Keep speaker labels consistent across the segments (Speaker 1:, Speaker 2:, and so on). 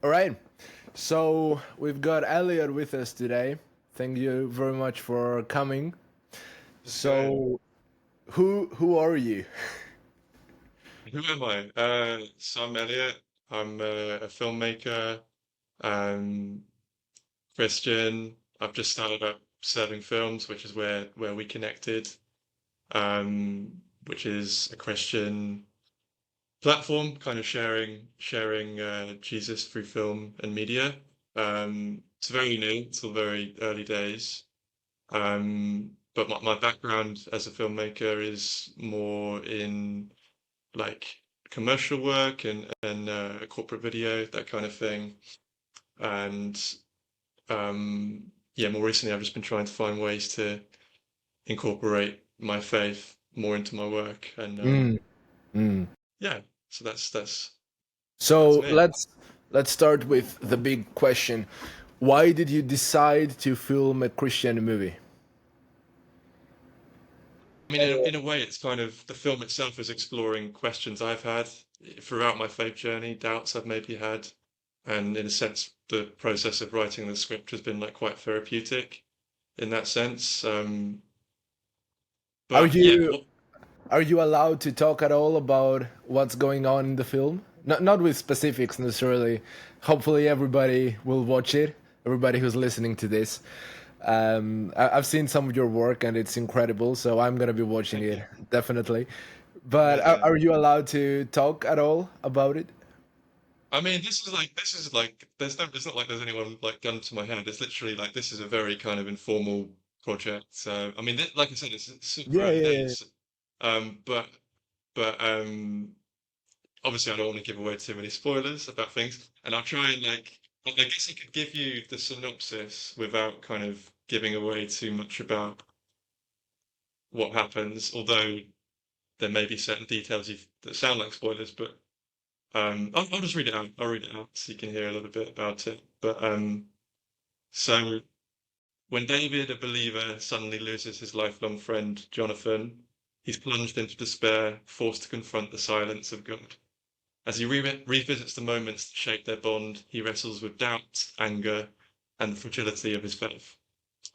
Speaker 1: All right. So we've got Elliot with us today. Thank you very much for coming.
Speaker 2: How's it going?
Speaker 1: So who are you?
Speaker 2: Who am I? So I'm Elliot. I'm a filmmaker, um, Christian. I've just started up Serving Films, which is where we connected, which is a Christian platform, kind of sharing Jesus through film and media. It's very new. It's still very early days. But my background as a filmmaker is more in like commercial work and corporate video, that kind of thing. And yeah, more recently, I've just been trying to find ways to incorporate my faith more into my work. And
Speaker 1: Mm, mm.
Speaker 2: yeah, so that's
Speaker 1: So
Speaker 2: me.
Speaker 1: let's start with the big question. Why did you decide to film a Christian movie?
Speaker 2: I mean, in a way, it's kind of the film itself is exploring questions I've had throughout my faith journey, doubts I've maybe had, and in a sense, the process of writing the script has been like quite therapeutic in that sense.
Speaker 1: Are
Speaker 2: But yeah,
Speaker 1: you are you allowed to talk at all about what's going on in the film? Not with specifics necessarily. Hopefully everybody will watch it. Everybody who's listening to this. I've seen some of your work and it's incredible, so I'm gonna be watching
Speaker 2: thank
Speaker 1: it
Speaker 2: you.
Speaker 1: definitely. But
Speaker 2: Amazing.
Speaker 1: are you allowed to talk at all about it?
Speaker 2: I mean, this is like there's not like there's anyone like gun to my head. It's literally like this is a very kind of informal project. So I mean, like I said, it's super
Speaker 1: Yeah,
Speaker 2: early
Speaker 1: yeah, yeah.
Speaker 2: days. Um, but but obviously I don't want to give away too many spoilers about things, and I'll try and I guess I could give you the synopsis without kind of giving away too much about what happens, although there may be certain details that sound like spoilers, but I'll just read it out. I'll read it out so you can hear a little bit about it. But so when David, a believer, suddenly loses his lifelong friend, Jonathan, he's plunged into despair, forced to confront the silence of God. As he revisits the moments that shaped their bond, he wrestles with doubt, anger, and the fragility of his faith.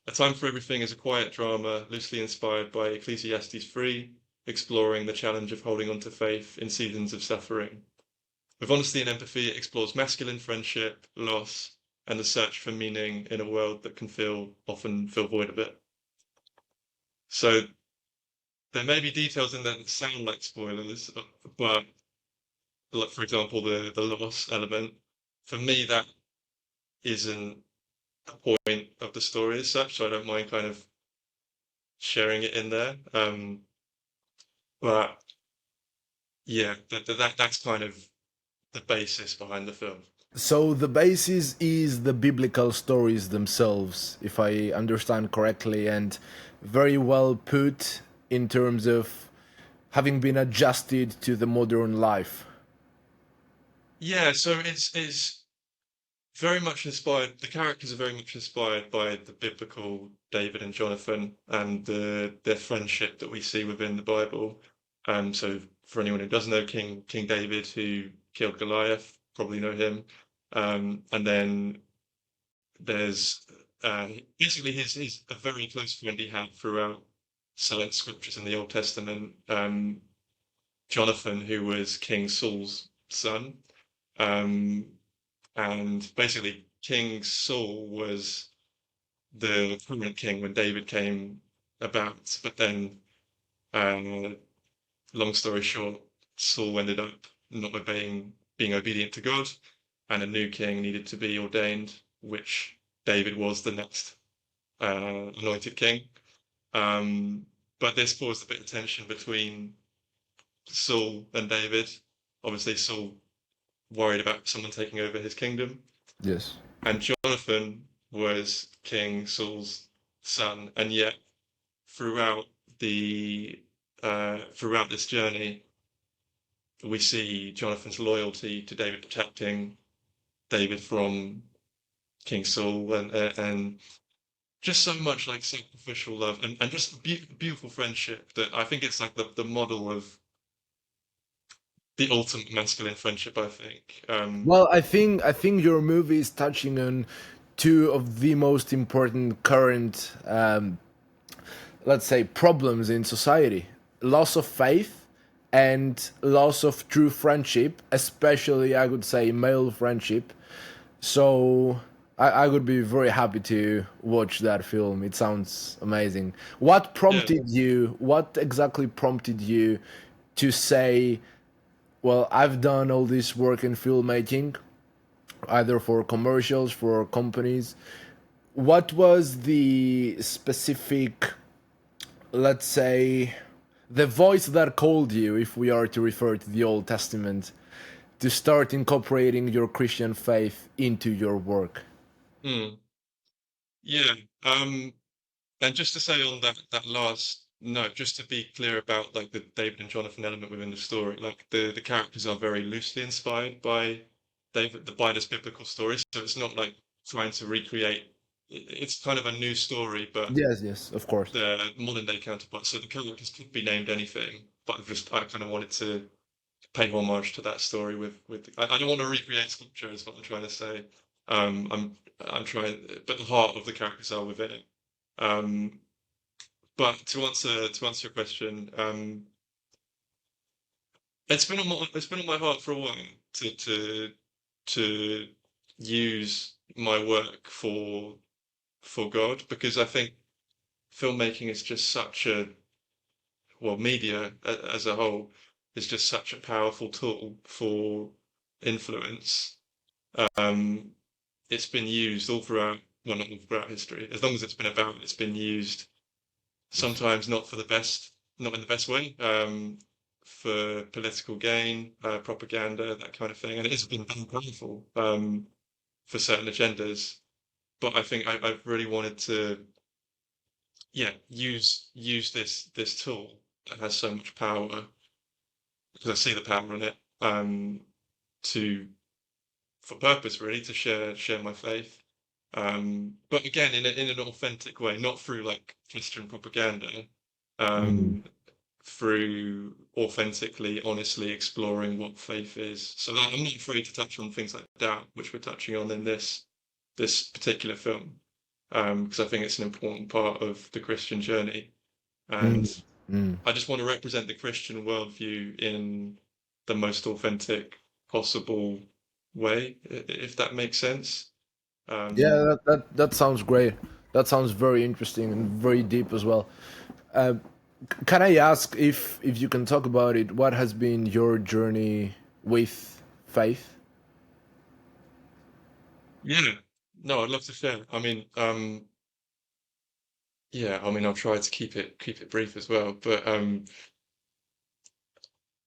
Speaker 2: A Time for Everything is a quiet drama loosely inspired by Ecclesiastes 3, exploring the challenge of holding on to faith in seasons of suffering. With honesty and empathy, it explores masculine friendship, loss, and the search for meaning in a world that can often feel void of it. So there may be details in there that sound like spoilers, but like for example, the loss element, for me that isn't a point of the story as such, so I don't mind kind of sharing it in there. But yeah, that's kind of the basis behind the film.
Speaker 1: So the basis is the biblical stories themselves, if I understand correctly, and very well put in terms of having been adjusted to the modern life.
Speaker 2: Yeah, so it's very much inspired. The characters are very much inspired by the biblical David and Jonathan and their friendship that we see within the Bible. So for anyone who doesn't know King David, who killed Goliath, probably know him. And then there's basically his a very close friend he had throughout select scriptures in the Old Testament. Jonathan, who was King Saul's son. Um, and basically, King Saul was the current king when David came about. But then, uh, long story short, Saul ended up not being obedient to God, and a new king needed to be ordained, which David was the next anointed king. Um, but this caused a bit of tension between Saul and David. Obviously, Saul worried about someone taking over his kingdom,
Speaker 1: Yes.
Speaker 2: and Jonathan was King Saul's son, and yet throughout the throughout this journey, we see Jonathan's loyalty to David, protecting David from King Saul, and just so much like sacrificial love and just beautiful friendship that I think it's like the model of the ultimate masculine friendship, I think.
Speaker 1: Well, I think your movie is touching on two of the most important current, let's say, problems in society: loss of faith and loss of true friendship, especially I would say male friendship. So I would be very happy to watch that film. It sounds amazing. What
Speaker 2: Yeah.
Speaker 1: prompted you? What exactly prompted you to say, "Well, I've done all this work in filmmaking, either for commercials, for companies." What was the specific, let's say, the voice that called you, if we are to refer to the Old Testament, to start incorporating your Christian faith into your work?
Speaker 2: Mm. Yeah. And just to say on that last note, just to be clear about like the David and Jonathan element within the story, like the characters are very loosely inspired by by this biblical story. So it's not like trying to recreate. It's kind of a new story, but
Speaker 1: Yes, yes, of course.
Speaker 2: the modern day counterpart. So the characters could be named anything, but I kind of wanted to pay homage to that story I don't want to recreate sculpture is what I'm trying to say. I'm trying, but the heart of the characters are within it. Um, but to answer your question, it's been on my heart for a while to use my work for God, because I think filmmaking is just such a, well, media as a whole is just such a powerful tool for influence. Um, it's been used all throughout, well, not all throughout history. As long as it's been about, it's been used,
Speaker 1: Yes.
Speaker 2: sometimes not for the best, not in the best way, for political gain, propaganda, that kind of thing. And it has been very powerful, for certain agendas. But I think I've really wanted to, yeah, use this tool that has so much power, because I see the power in it, to, for purpose really, to share my faith. But again, in an authentic way, not through like Christian propaganda,
Speaker 1: Mm.
Speaker 2: um, through authentically, honestly exploring what faith is. So that I'm not afraid to touch on things like doubt, which we're touching on in this particular film, because I think it's an important part of the Christian journey,
Speaker 1: Mm.
Speaker 2: and
Speaker 1: Mm.
Speaker 2: I just want to represent the Christian worldview in the most authentic possible way, if that makes sense.
Speaker 1: Yeah,
Speaker 2: Um,
Speaker 1: that sounds great. That sounds very interesting and very deep as well. Uh, can I ask if you can talk about it? What has been your journey with faith?
Speaker 2: yeah, no, I'd love to share. I mean, yeah, I mean, I'll try to keep it brief as well. But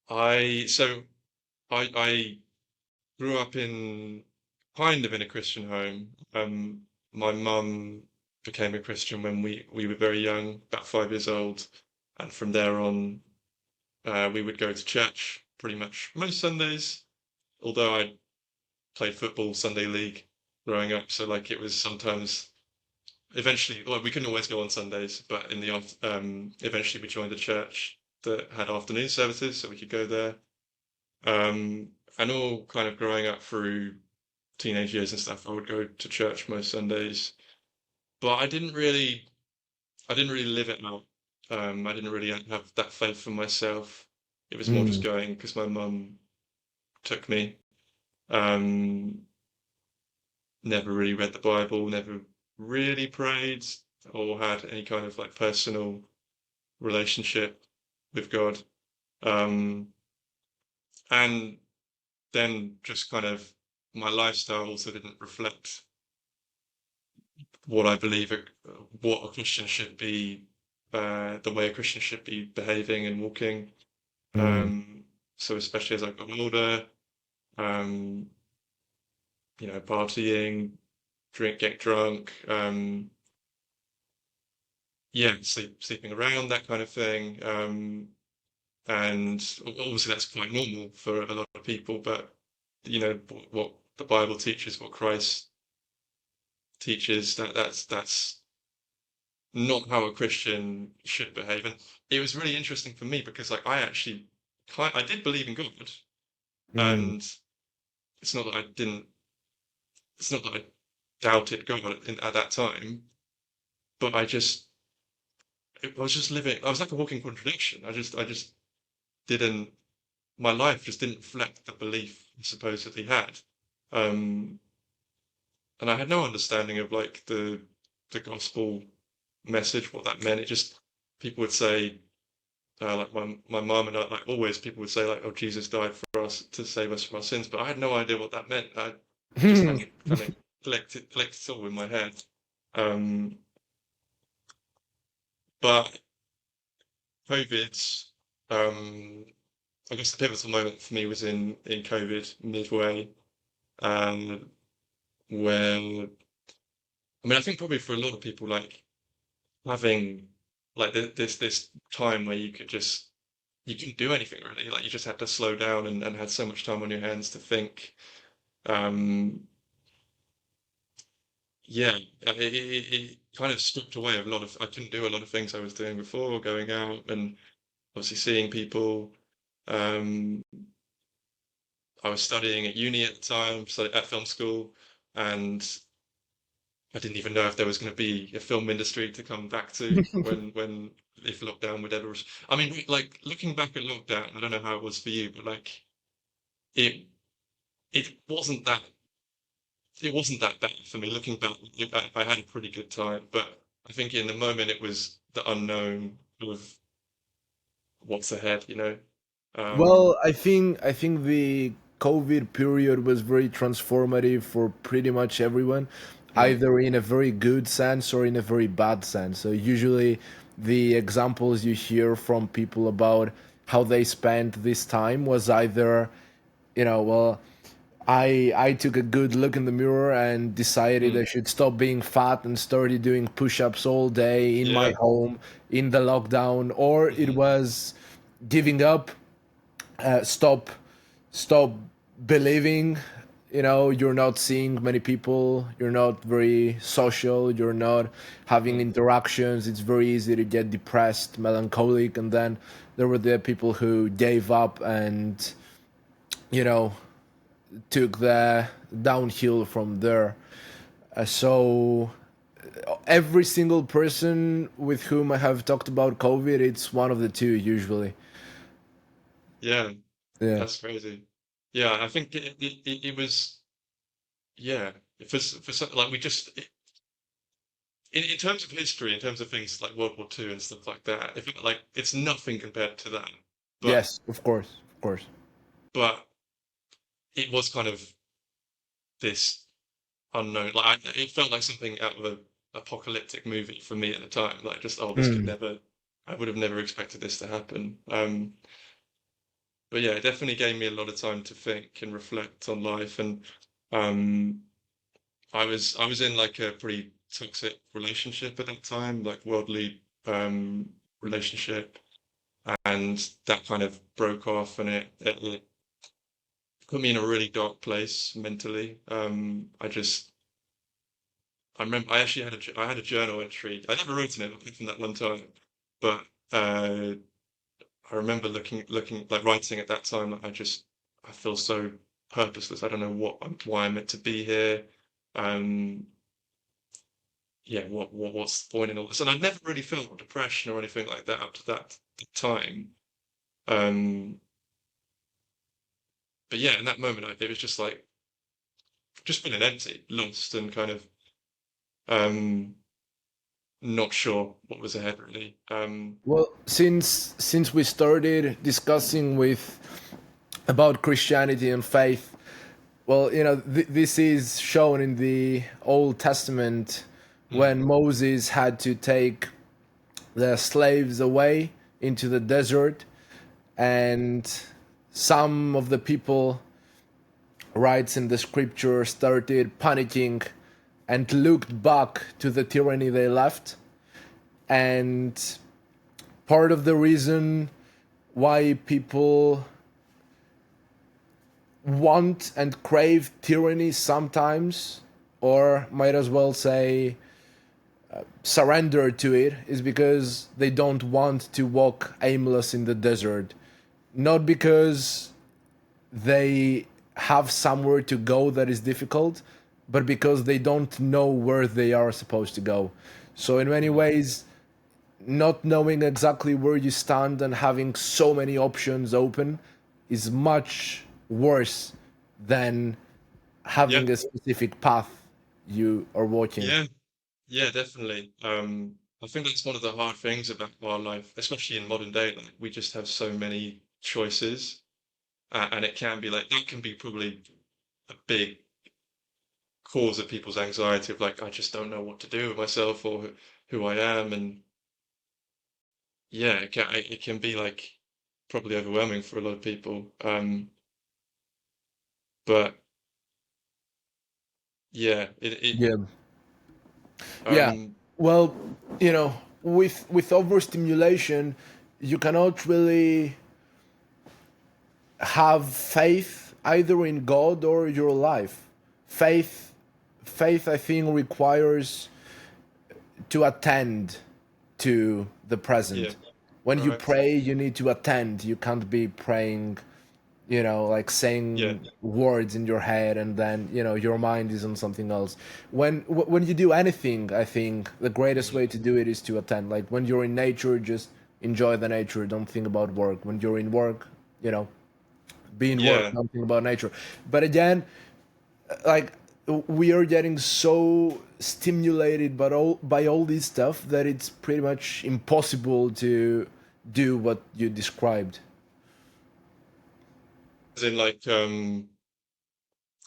Speaker 2: I so I grew up in kind of in a Christian home. My mum became a Christian when we were very young, about 5 years old, and from there on, we would go to church pretty much most Sundays. Although I played football Sunday league growing up, so like it was sometimes, eventually, well, we couldn't always go on Sundays, but eventually we joined a church that had afternoon services, so we could go there. Um, and all kind of growing up through teenage years and stuff, I would go to church most Sundays, but I didn't really live it out. I didn't really have that faith for myself. It was more just
Speaker 1: Mm.
Speaker 2: going because my mum took me. Um, Never really read the Bible, never really prayed or had any kind of like personal relationship with God. Um, and then just kind of my lifestyle also didn't reflect what I believe what a Christian should be, the way a Christian should be behaving and walking.
Speaker 1: Mm.
Speaker 2: So especially as I got older, um, partying, get drunk, yeah, sleeping around, that kind of thing. And obviously that's quite normal for a lot of people, but what the Bible teaches, what Christ teaches, that's not how a Christian should behave. And it was really interesting for me because like I did believe in God.
Speaker 1: Mm.
Speaker 2: And it's not that I didn't, it's not that I doubted God at that time, but I was just living, I was like a walking contradiction. I just didn't, my life just didn't reflect the belief I supposedly had. Um, and I had no understanding of like the gospel message, what that meant. It just, people would say, like my mum and I, like always, people would say like, "Oh, Jesus died for us to save us from our sins," but I had no idea what that meant. I just hadn't kind of collected it all in my head. Um, but COVID, um, I guess the pivotal moment for me was in COVID midway, um, where I mean, I think probably for a lot of people, like having like this time where you could just you couldn't do anything really. Like you just had to slow down and had so much time on your hands to think. Um, yeah, it kind of stripped away a lot of. I couldn't do a lot of things I was doing before, going out and obviously seeing people. Um, I was studying at uni at the time, so at film school, and I didn't even know if there was going to be a film industry to come back to when if lockdown would ever. I mean, like looking back at lockdown, I don't know how it was for you, but like it it wasn't that it wasn't that bad for me. Looking back, I had a pretty good time, but I think in the moment it was the unknown of what's ahead, you know. Um,
Speaker 1: Well, I think the COVID period was very transformative for pretty much everyone,
Speaker 2: mm,
Speaker 1: either in a very good sense or in a very bad sense. So usually the examples you hear from people about how they spent this time was either, well, I took a good look in the mirror and decided I
Speaker 2: mm,
Speaker 1: should stop being fat and started doing push-ups all day in my
Speaker 2: yeah,
Speaker 1: home in the lockdown, or it
Speaker 2: hmm,
Speaker 1: was giving up, stop believing, you're not seeing many people, you're not very social, you're not having
Speaker 2: mm,
Speaker 1: interactions, it's very easy to get depressed, melancholic. And then there were the people who gave up and you know took the downhill from there. So every single person with whom I have talked about COVID, it's one of the two usually.
Speaker 2: yeah.
Speaker 1: Yeah.
Speaker 2: That's crazy. Yeah, I think it was yeah like we just in terms of history, in terms of things like World War II and stuff like that. If like it's nothing compared to that, but
Speaker 1: Yes, of course, of course.
Speaker 2: but it was kind of this unknown. Like it felt like something out of a apocalyptic movie for me at the time. Like just oh, this could
Speaker 1: Mm.
Speaker 2: never. I would have never expected this to happen. But yeah, it definitely gave me a lot of time to think and reflect on life. And um, I was in like a pretty toxic relationship at that time, like worldly relationship, and that kind of broke off, and it put me in a really dark place mentally. I remember I actually had I had a journal entry. I never wrote in it, I think from that one time, but I remember looking like writing at that time. Like I feel so purposeless. I don't know why I'm meant to be here. Um, yeah, what's the point in all this? And I never really felt depression or anything like that up to that time. Um, but yeah, in that moment, it was just like just feeling empty, lost, and kind of um, not sure what was ahead really.
Speaker 1: Well, since we started discussing with about Christianity and faith, well, this is shown in the Old Testament
Speaker 2: Mm,
Speaker 1: when Moses had to take the slaves away into the desert, and some of the people, writes in the scripture, started panicking and looked back to the tyranny they left. And part of the reason why people want and crave tyranny sometimes, or might as well say surrender to it, is because they don't want to walk aimless in the desert. Not because they have somewhere to go that is difficult, but because they don't know where they are supposed to go. So in many
Speaker 2: Mm.
Speaker 1: ways, not knowing exactly where you stand and having so many options open is much worse than
Speaker 2: Yeah,
Speaker 1: having a specific path you are walking.
Speaker 2: yeah, yeah, definitely. I think that's one of the hard things about our life, especially in modern day. Like we just have so many choices, and it can be like that can be probably a big cause of people's anxiety of like I just don't know what to do with myself or who I am, and yeah, it can be like probably overwhelming for a lot of people. But yeah, it
Speaker 1: Yeah. Yeah.
Speaker 2: um
Speaker 1: Well, with overstimulation, you cannot really have faith either in God or your life. Faith, faith, I think, requires to attend to the
Speaker 2: yeah,
Speaker 1: present. When you
Speaker 2: right,
Speaker 1: pray, you need to attend. You can't be praying, like
Speaker 2: yeah,
Speaker 1: saying words in your head and then, your mind is on something else. When you do anything, I think the greatest
Speaker 2: mm,
Speaker 1: way to do it is to attend. Like when you're in nature, just enjoy the nature. Don't think about work. When you're in work, you know, be in work.
Speaker 2: yeah.
Speaker 1: Don't think about nature. But again, like we are getting so stimulated by all this stuff that it's pretty much impossible to do what you described.
Speaker 2: As in like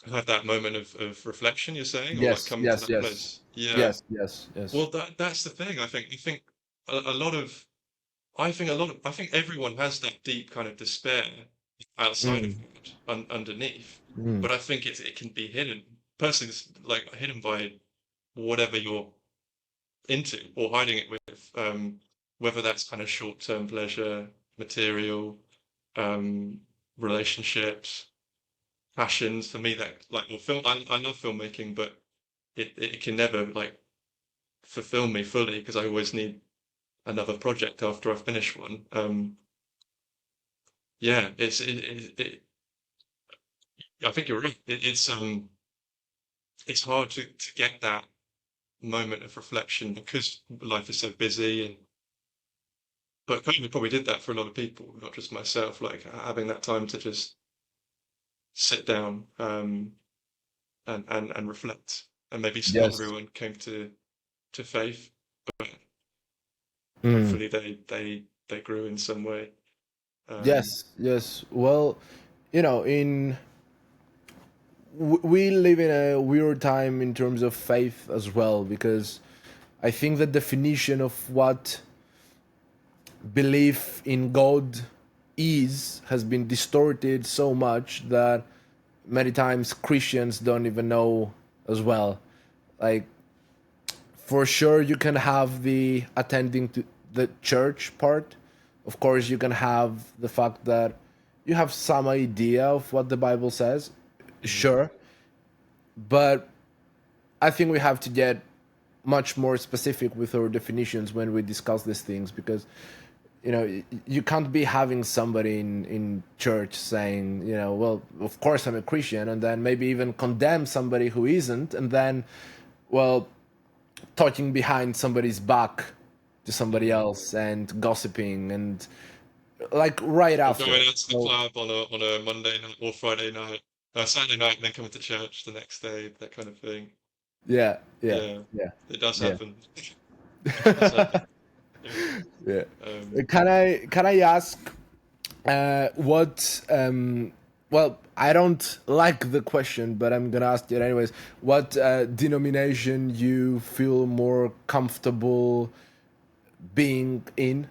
Speaker 2: have that moment of reflection, you're saying, or like
Speaker 1: Yes,
Speaker 2: coming to
Speaker 1: yes,
Speaker 2: that
Speaker 1: yes,
Speaker 2: place. Yeah.
Speaker 1: yes, yes, yes.
Speaker 2: Well, that's the thing. I think a lot of I think everyone has that deep kind of despair outside of
Speaker 1: Mm,
Speaker 2: that, underneath.
Speaker 1: mm.
Speaker 2: But I think it can be hidden. Personally, it's like hidden by whatever you're into or hiding it with, whether that's kind of short-term pleasure, material, um, relationships, passions. For me, that like well, I love filmmaking, but it can never like fulfill me fully because I always need another project after I finish one. Yeah, I think you're right. It's hard to get that moment of reflection because life is so busy and but COVID probably did that for a lot of people, not just myself, like having that time to just sit down and reflect. And maybe not
Speaker 1: Yes.
Speaker 2: everyone came to faith, but
Speaker 1: Mm.
Speaker 2: hopefully they grew in some way. Um,
Speaker 1: Yes, yes. Well, in we live in a weird time in terms of faith as well, because I think the definition of what belief in God has been distorted so much that many times Christians don't even know as well. Like, for sure, you can have the attending to the church part. Of course, you can have the fact that you have some idea of what the Bible says.
Speaker 2: mhm.
Speaker 1: Sure. But I think we have to get much more specific with our definitions when we discuss these things, because you can't be having somebody in church saying, well, of course I'm a Christian, and then maybe even condemn somebody who isn't, and then, well, talking behind somebody's back to somebody
Speaker 2: Mm.
Speaker 1: else and gossiping and like right
Speaker 2: Or
Speaker 1: after.
Speaker 2: going out to the
Speaker 1: So
Speaker 2: club on a Monday night or Friday night, Saturday night, and then coming to church the next day, that kind of thing.
Speaker 1: yeah, yeah,
Speaker 2: Yeah,
Speaker 1: yeah,
Speaker 2: it does
Speaker 1: yeah.
Speaker 2: happen. It does happen. Yeah.
Speaker 1: Yeah.
Speaker 2: Um,
Speaker 1: Can I ask what well, I don't like the question, but I'm gonna ask it anyways. What denomination you feel more comfortable being in?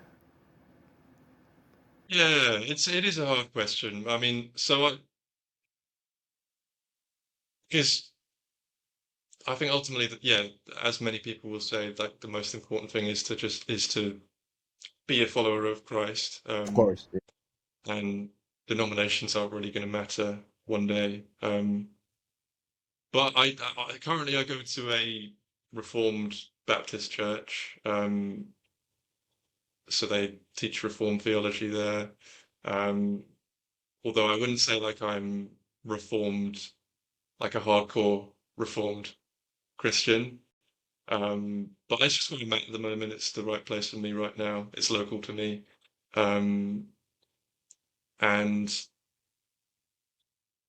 Speaker 2: yeah, it is a hard question. I mean, because I think ultimately that yeah, as many people will say, like the most important thing is to be a follower of Christ.
Speaker 1: Of course.
Speaker 2: And denominations aren't really going to matter one day. But currently I go to a Reformed Baptist church, so they teach Reformed theology there. Um, although I wouldn't say like I'm reformed, like a hardcore reformed Christian. But that's just where I'm at the moment. It's the right place for me right now. It's local to me. Um, and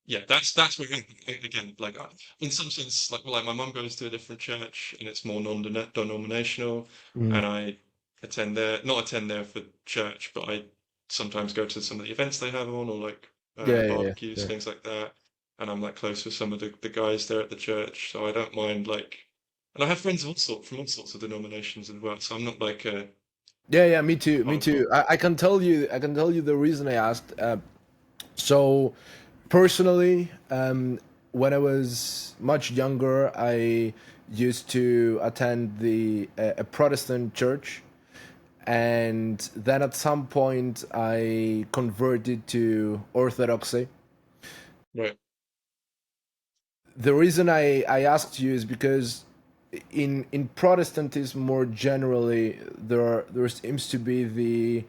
Speaker 2: yeah, that's where again, like in some sense, like my mum goes to a different church and it's more non-denominational,
Speaker 1: Mm.
Speaker 2: and I attend there, not attend there for church, but I sometimes go to some of the events they have on, or like
Speaker 1: Yeah, yeah, yeah,
Speaker 2: barbecues,
Speaker 1: sure.
Speaker 2: things like that. And I'm like close with some of the guys there at the church, so I don't mind like, and I have friends of from all sorts of denominations as well. So I'm not like a
Speaker 1: Yeah, yeah, me too, me
Speaker 2: hardcore.
Speaker 1: too. I can tell you the reason I asked. So, personally, when I was much younger, I used to attend a Protestant church, and then at some point I converted to Orthodoxy.
Speaker 2: Right.
Speaker 1: The reason I asked you is because in Protestantism more generally there seems to be the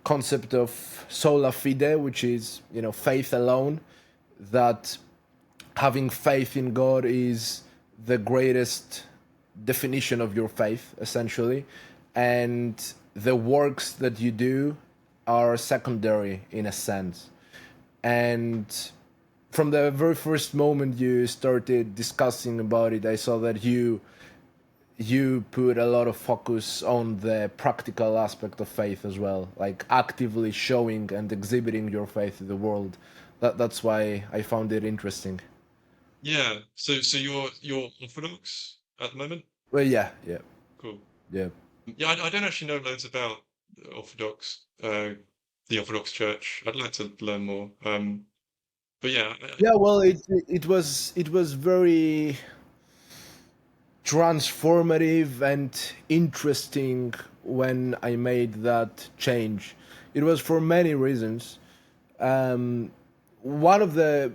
Speaker 1: concept of sola fide, which is, you know, faith alone, that having faith in God is the greatest definition of your faith, essentially, and the works that you do are secondary in a sense. And from the very first moment you started discussing about it, I saw that you put a lot of focus on the practical aspect of faith as well, like actively showing and exhibiting your faith to the world. That's why I found it interesting.
Speaker 2: Yeah. So you're Orthodox at the moment?
Speaker 1: Well, yeah, yeah,
Speaker 2: Cool.
Speaker 1: yeah.
Speaker 2: Yeah, I don't actually know loads about the Orthodox Church. I'd like to learn more. But yeah,
Speaker 1: Yeah, well, it was very transformative and interesting when I made that change. It was for many reasons. Um, One of the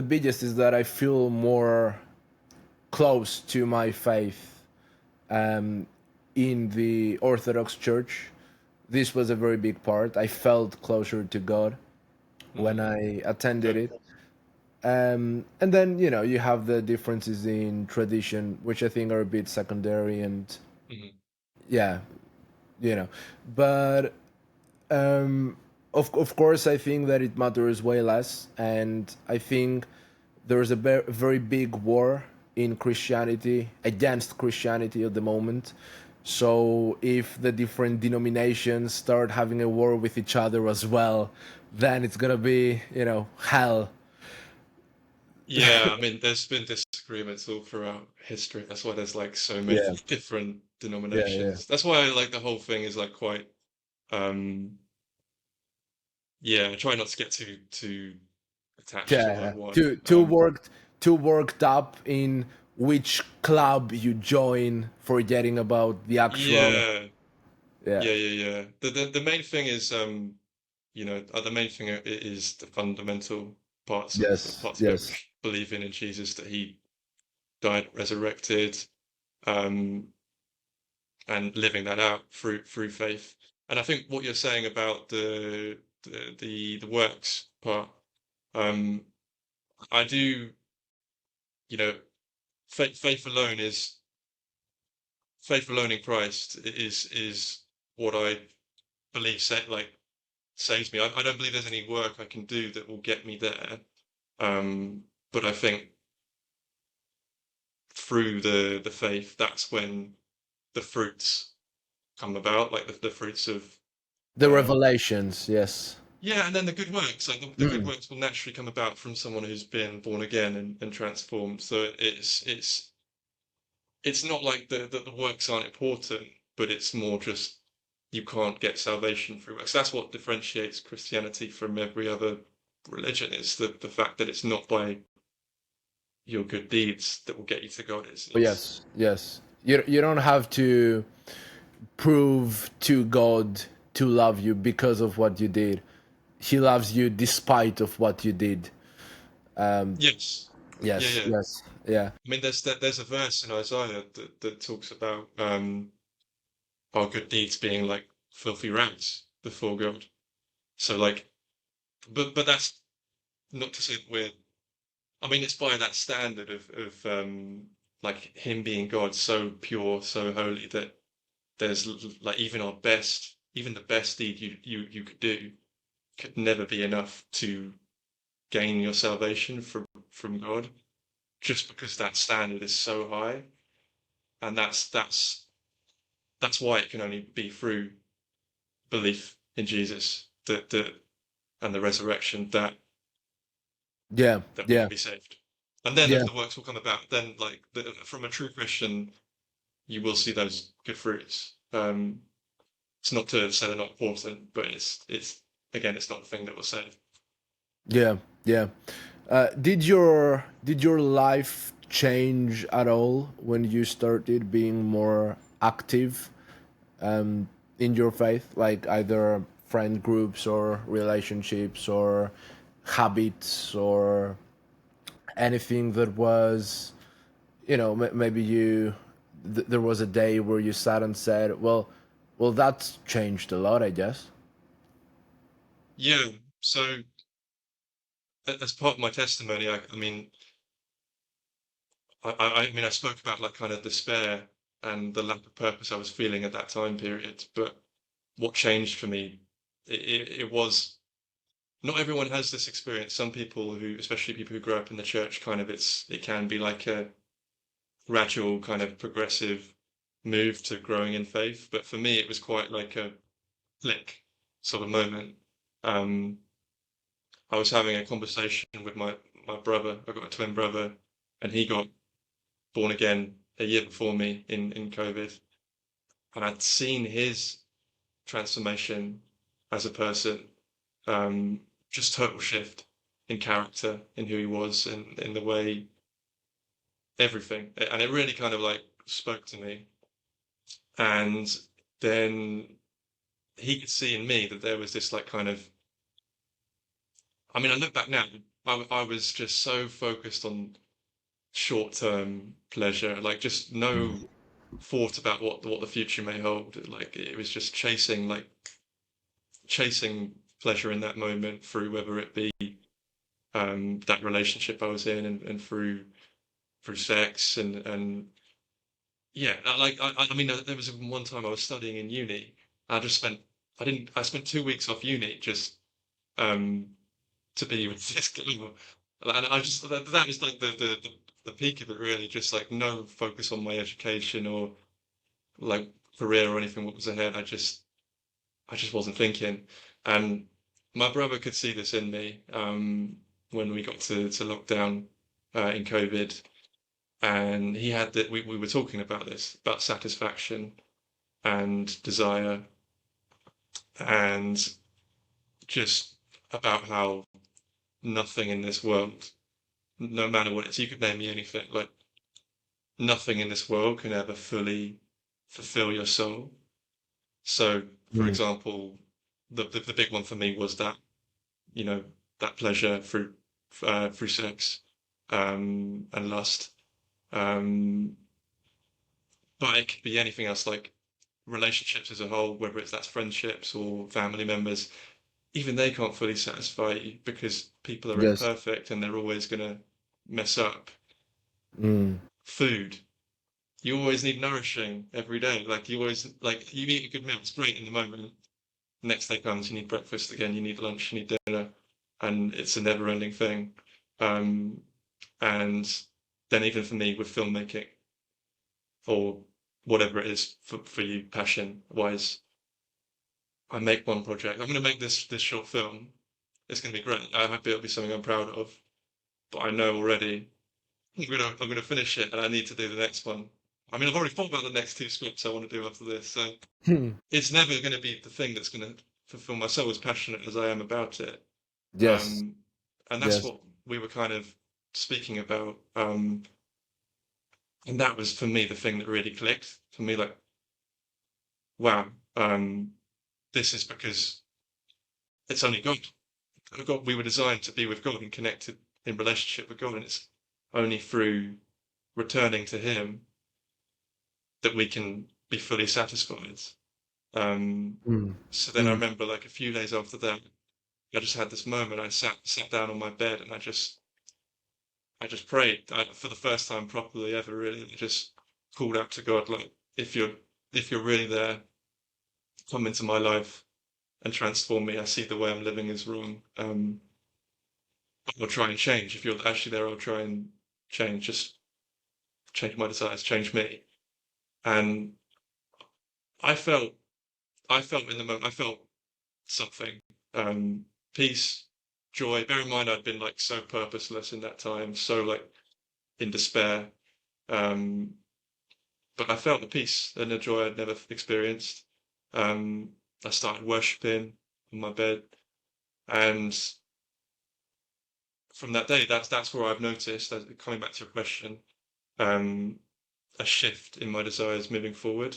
Speaker 1: biggest is that I feel more close to my faith um, in the Orthodox Church. This was a very big part. I felt closer to God when
Speaker 2: mhm,
Speaker 1: I attended
Speaker 2: okay.
Speaker 1: it. And then, you know, you have the differences in tradition, which I think are a bit secondary, and
Speaker 2: Mhm.
Speaker 1: yeah, you know. But um, of course, I think that it matters way less, and I think there's a very big war in Christianity against Christianity at the moment. So if the different denominations start having a war with each other as well, then it's gonna be, you know, hell.
Speaker 2: Yeah, I mean, there's been disagreements all throughout history. That's why there's like so many
Speaker 1: Yeah,
Speaker 2: different
Speaker 1: yeah, yeah.
Speaker 2: denominations. That's why like the whole thing is like quite um yeah, I try not to get too attached to like
Speaker 1: Yeah,
Speaker 2: one.
Speaker 1: too worked up in which club you join, forgetting about the actual.
Speaker 2: Yeah,
Speaker 1: Yeah.
Speaker 2: yeah. The main thing is the main thing is the fundamental
Speaker 1: Yes.
Speaker 2: parts of it,
Speaker 1: Yes.
Speaker 2: which believing in Jesus, that he died, resurrected, um, and living that out through faith. And I think what you're saying about the works part, um, I do, you know, faith alone in Christ is what I believe saves me. I don't believe there's any work I can do that will get me there. But I think through the faith, that's when the fruits come about, like the fruits of
Speaker 1: The
Speaker 2: um,
Speaker 1: revelations. Yes.
Speaker 2: yeah, and then the good works, like the good
Speaker 1: Mm.
Speaker 2: works will naturally come about from someone who's been born again and transformed. So it's not like the works aren't important, but it's more just you can't get salvation through works. That's what differentiates Christianity from every other religion, is the fact that it's not by your good deeds that will get you to God.
Speaker 1: Oh,
Speaker 2: It's
Speaker 1: yes. Yes. You don't have to prove to God to love you because of what you did. He loves you despite of what you did. Um,
Speaker 2: yes, yeah,
Speaker 1: yes.
Speaker 2: yeah.
Speaker 1: Yes. Yeah.
Speaker 2: I mean, there's a verse in Isaiah that talks about our good deeds being like filthy rags before God. So like, but that's not to say that we're, I mean, it's by that standard of like him being God, so pure, so holy that there's like even the best deed you could do could never be enough to gain your salvation from God, just because that standard is so high, and that's why it can only be through belief in Jesus that and the resurrection
Speaker 1: Yeah,
Speaker 2: that we
Speaker 1: yeah,
Speaker 2: can be saved. And then
Speaker 1: yeah,
Speaker 2: the works will come about. Then, like from a true Christian, you will see those good fruits. It's not to say they're not important, but it's again, it's not the thing that will save.
Speaker 1: yeah, yeah. Did your life change at all when you started being more active um, in your faith, like either friend groups or relationships or habits or anything that was, maybe there was a day where you sat and said, well, that's changed a lot, I guess.
Speaker 2: Yeah. So as part of my testimony, I mean, I mean, I spoke about like kind of despair and the lack of purpose I was feeling at that time period. But what changed for me, it was not everyone has this experience. Some people who, especially people who grow up in the church, kind of it can be like a gradual kind of progressive move to growing in faith. But for me, it was quite like a click sort of moment. Um, I was having a conversation with my brother. I've got a twin brother, and he got born again a year before me in COVID, and I'd seen his transformation as a person, just total shift in character, in who he was, and in the way everything, and it really kind of like spoke to me. And then he could see in me that there was this like kind of, I mean, I look back now, I was just so focused on short-term pleasure, like just no thought about what the future may hold. Like it was just chasing pleasure in that moment through whether it be that relationship I was in and through sex and yeah, like I mean there was one time I was studying in uni. I just spent I spent 2 weeks off uni just um to be with this girl. And I just that was like the peak of it really, just like no focus on my education or like career or anything what was ahead. I just wasn't thinking. And my brother could see this in me when we got to lockdown in COVID. And he had that we were talking about this, about satisfaction and desire and just about how nothing in this world, no matter what it is, you could name me anything, like nothing in this world can ever fully fulfill your soul. So, for
Speaker 1: Mm.
Speaker 2: example, the big one for me was that, you know, that pleasure through sex and lust. Um, but it could be anything else, like relationships as a whole, whether it's that's friendships or family members, even they can't fully satisfy you because people are
Speaker 1: Yes.
Speaker 2: imperfect and they're always going to mess up.
Speaker 1: Mm.
Speaker 2: Food, you always need nourishing every day. Like you always, like you eat a good meal, it's great in the moment. Next day comes, you need breakfast again, you need lunch, you need dinner, and it's a never-ending thing. Um, and then even for me with filmmaking or whatever it is for you, passion-wise, I make one project. I'm going to make this short film. It's going to be great. I hope it'll be something I'm proud of. But I know already I'm gonna finish it, and I need to do the next one. I mean, I've already thought about the next two scripts I want to do after this, so
Speaker 1: Hmm.
Speaker 2: it's never going to be the thing that's going to fulfill my soul as passionate as I am about it.
Speaker 1: Yes.
Speaker 2: Um, and that's
Speaker 1: Yes.
Speaker 2: what we were kind of speaking about. And that was for me the thing that really clicked for me. Like, wow, this is because it's only God. God. We were designed to be with God and connected in relationship with God, and it's only through returning to Him that we can be fully satisfied. Um,
Speaker 1: Mm.
Speaker 2: so then I
Speaker 1: Mm.
Speaker 2: remember like a few days after that, I just had this moment. I sat down on my bed and I just prayed for the first time properly ever. Really, I just called out to God, like, if you're really there, come into my life and transform me. I see the way I'm living is wrong. I'll try and change. If you're actually there, I'll try and change. Just change my desires, change me. And I felt, I felt in the moment, I felt something, peace, joy. Bear in mind, I'd been like so purposeless in that time, so like in despair. Um, but I felt the peace and the joy I'd never experienced. Um, I started worshiping on my bed, and from that day, that's where I've noticed that, coming back to your question, um, a shift in my desires moving forward.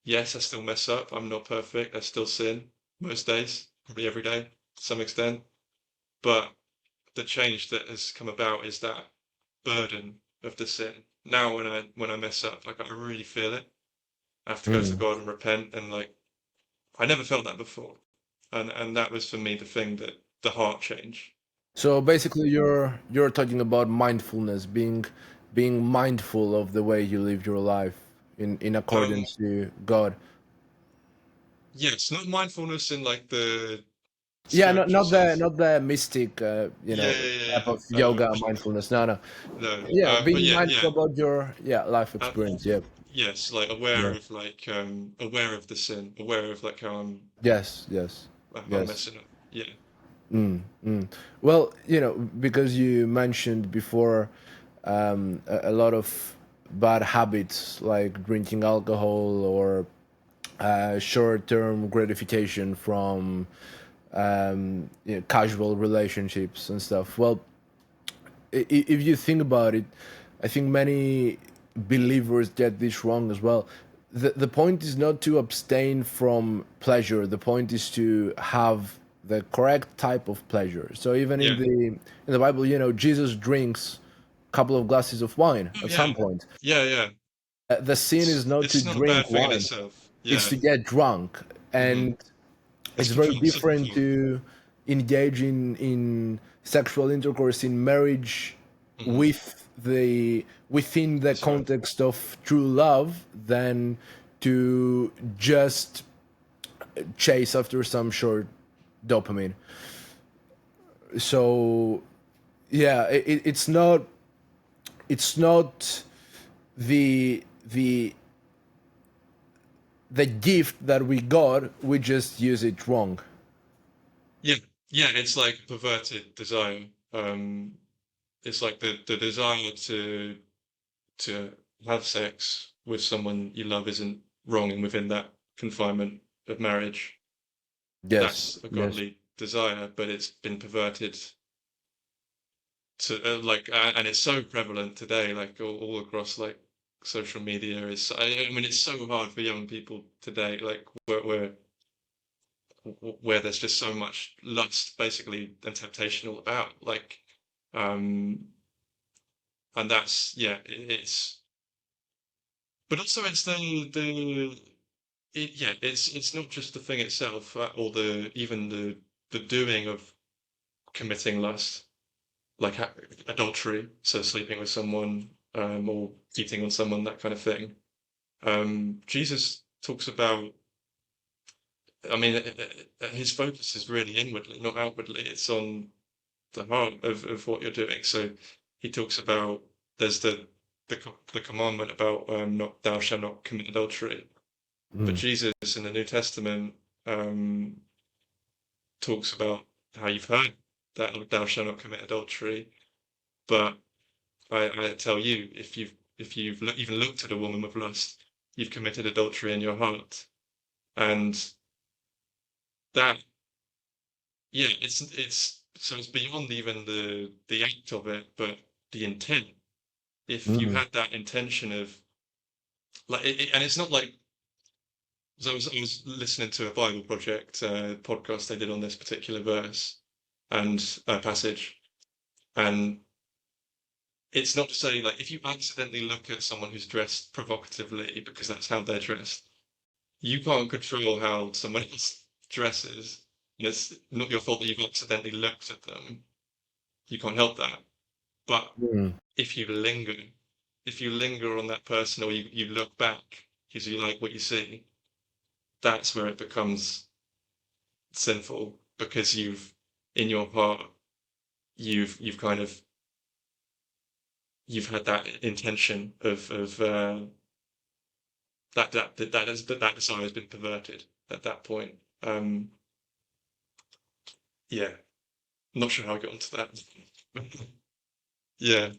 Speaker 2: Yes, I still mess up. I'm not perfect. I still sin most days, probably every day to some extent. But the change that has come about is that burden of the sin. Now, when I mess up, like I really feel it. I have to go to
Speaker 1: Mm.
Speaker 2: God and repent, and like I never felt that before, and that was for me the thing that the heart change.
Speaker 1: So basically, you're talking about mindfulness, being mindful of the way you live your life in
Speaker 2: Um,
Speaker 1: accordance to God.
Speaker 2: yes, not mindfulness in like the
Speaker 1: Yeah,
Speaker 2: spiritual sense.
Speaker 1: not the mystic,
Speaker 2: Yeah, yeah,
Speaker 1: type
Speaker 2: yeah,
Speaker 1: of
Speaker 2: yeah.
Speaker 1: yoga mindfulness. No, no.
Speaker 2: No,
Speaker 1: Yeah,
Speaker 2: but
Speaker 1: being
Speaker 2: yeah, yeah.
Speaker 1: mindful about your life
Speaker 2: Uh,
Speaker 1: experience. Yeah,
Speaker 2: yes, like
Speaker 1: yeah.
Speaker 2: aware of the sin, aware of like
Speaker 1: Yes, yes,
Speaker 2: how I'm
Speaker 1: yes.
Speaker 2: messing up. Yeah.
Speaker 1: Mm, mm. Well, because you mentioned before a lot of bad habits like drinking alcohol or short-term gratification from casual relationships and stuff. Well, if you think about it, I think many believers get this wrong as well. The point is not to abstain from pleasure. The point is to have the correct type of pleasure. So even
Speaker 2: Yeah.
Speaker 1: in the Bible, Jesus drinks a couple of glasses of wine
Speaker 2: Oh
Speaker 1: at
Speaker 2: yeah.
Speaker 1: some point.
Speaker 2: Yeah, yeah.
Speaker 1: The sin is not to
Speaker 2: It's not a bad
Speaker 1: drink
Speaker 2: thing in
Speaker 1: wine;
Speaker 2: itself.
Speaker 1: it's
Speaker 2: Yeah.
Speaker 1: to get drunk,
Speaker 2: Hmm.
Speaker 1: and
Speaker 2: It's
Speaker 1: it's very
Speaker 2: controlling
Speaker 1: different
Speaker 2: something.
Speaker 1: to engage in sexual intercourse in marriage
Speaker 2: Hmm.
Speaker 1: with the within the
Speaker 2: That's right.
Speaker 1: context of true love than to just chase after some short dopamine. So yeah, it's not the the gift that we got, we just use it wrong.
Speaker 2: Yeah. Yeah, it's like perverted desire. It's like the desire to have sex with someone you love isn't wrong, and within that confinement of marriage,
Speaker 1: Yes,
Speaker 2: that's a
Speaker 1: yes.
Speaker 2: godly desire, but it's been perverted to and it's so prevalent today, like all across like social media. Is I mean, it's so hard for young people today, like where there's just so much lust, basically, and temptation all about, like, um, and that's yeah, it's. But also, it's yeah, it's not just the thing itself, or the even the doing of committing lust, like adultery, so sleeping with someone, or cheating on someone, that kind of thing. Jesus talks about. I mean, his focus is really inwardly, not outwardly. It's on the heart of what you're doing. So he talks about there's the commandment about not thou shalt not commit adultery. But
Speaker 1: Mm.
Speaker 2: Jesus in the New Testament um, talks about how you've heard that thou shalt not commit adultery, but I tell you, if you've even looked at a woman with lust, you've committed adultery in your heart, and that yeah, it's so it's beyond even the act of it, but the intent. If you
Speaker 1: Mm.
Speaker 2: had that intention of like, and it's not like. So I was listening to a Bible Project podcast they did on this particular verse and passage, and it's not to say like if you accidentally look at someone who's dressed provocatively because that's how they're dressed, you can't control how someone else dresses. And it's not your fault that you've accidentally looked at them. You can't help that. But
Speaker 1: Mm.
Speaker 2: if you linger, if you linger on that person, or you look back because you like what you see, that's where it becomes sinful, because you've, in your heart, you've kind of, you've had that intention of that desire has been perverted at that point. Um, yeah, not sure how I got onto that. Yeah.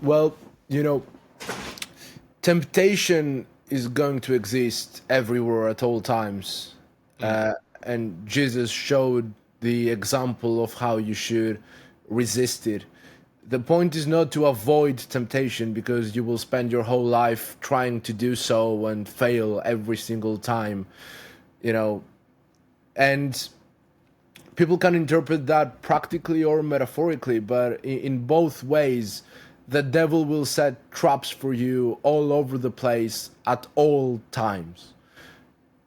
Speaker 1: Well, you know, temptation is going to exist everywhere at all times.
Speaker 2: Mm.
Speaker 1: And Jesus showed the example of how you should resist it. The point is not to avoid temptation, because you will spend your whole life trying to do so and fail every single time, you know. And people can interpret that practically or metaphorically, but in both ways, the devil will set traps for you all over the place at all times.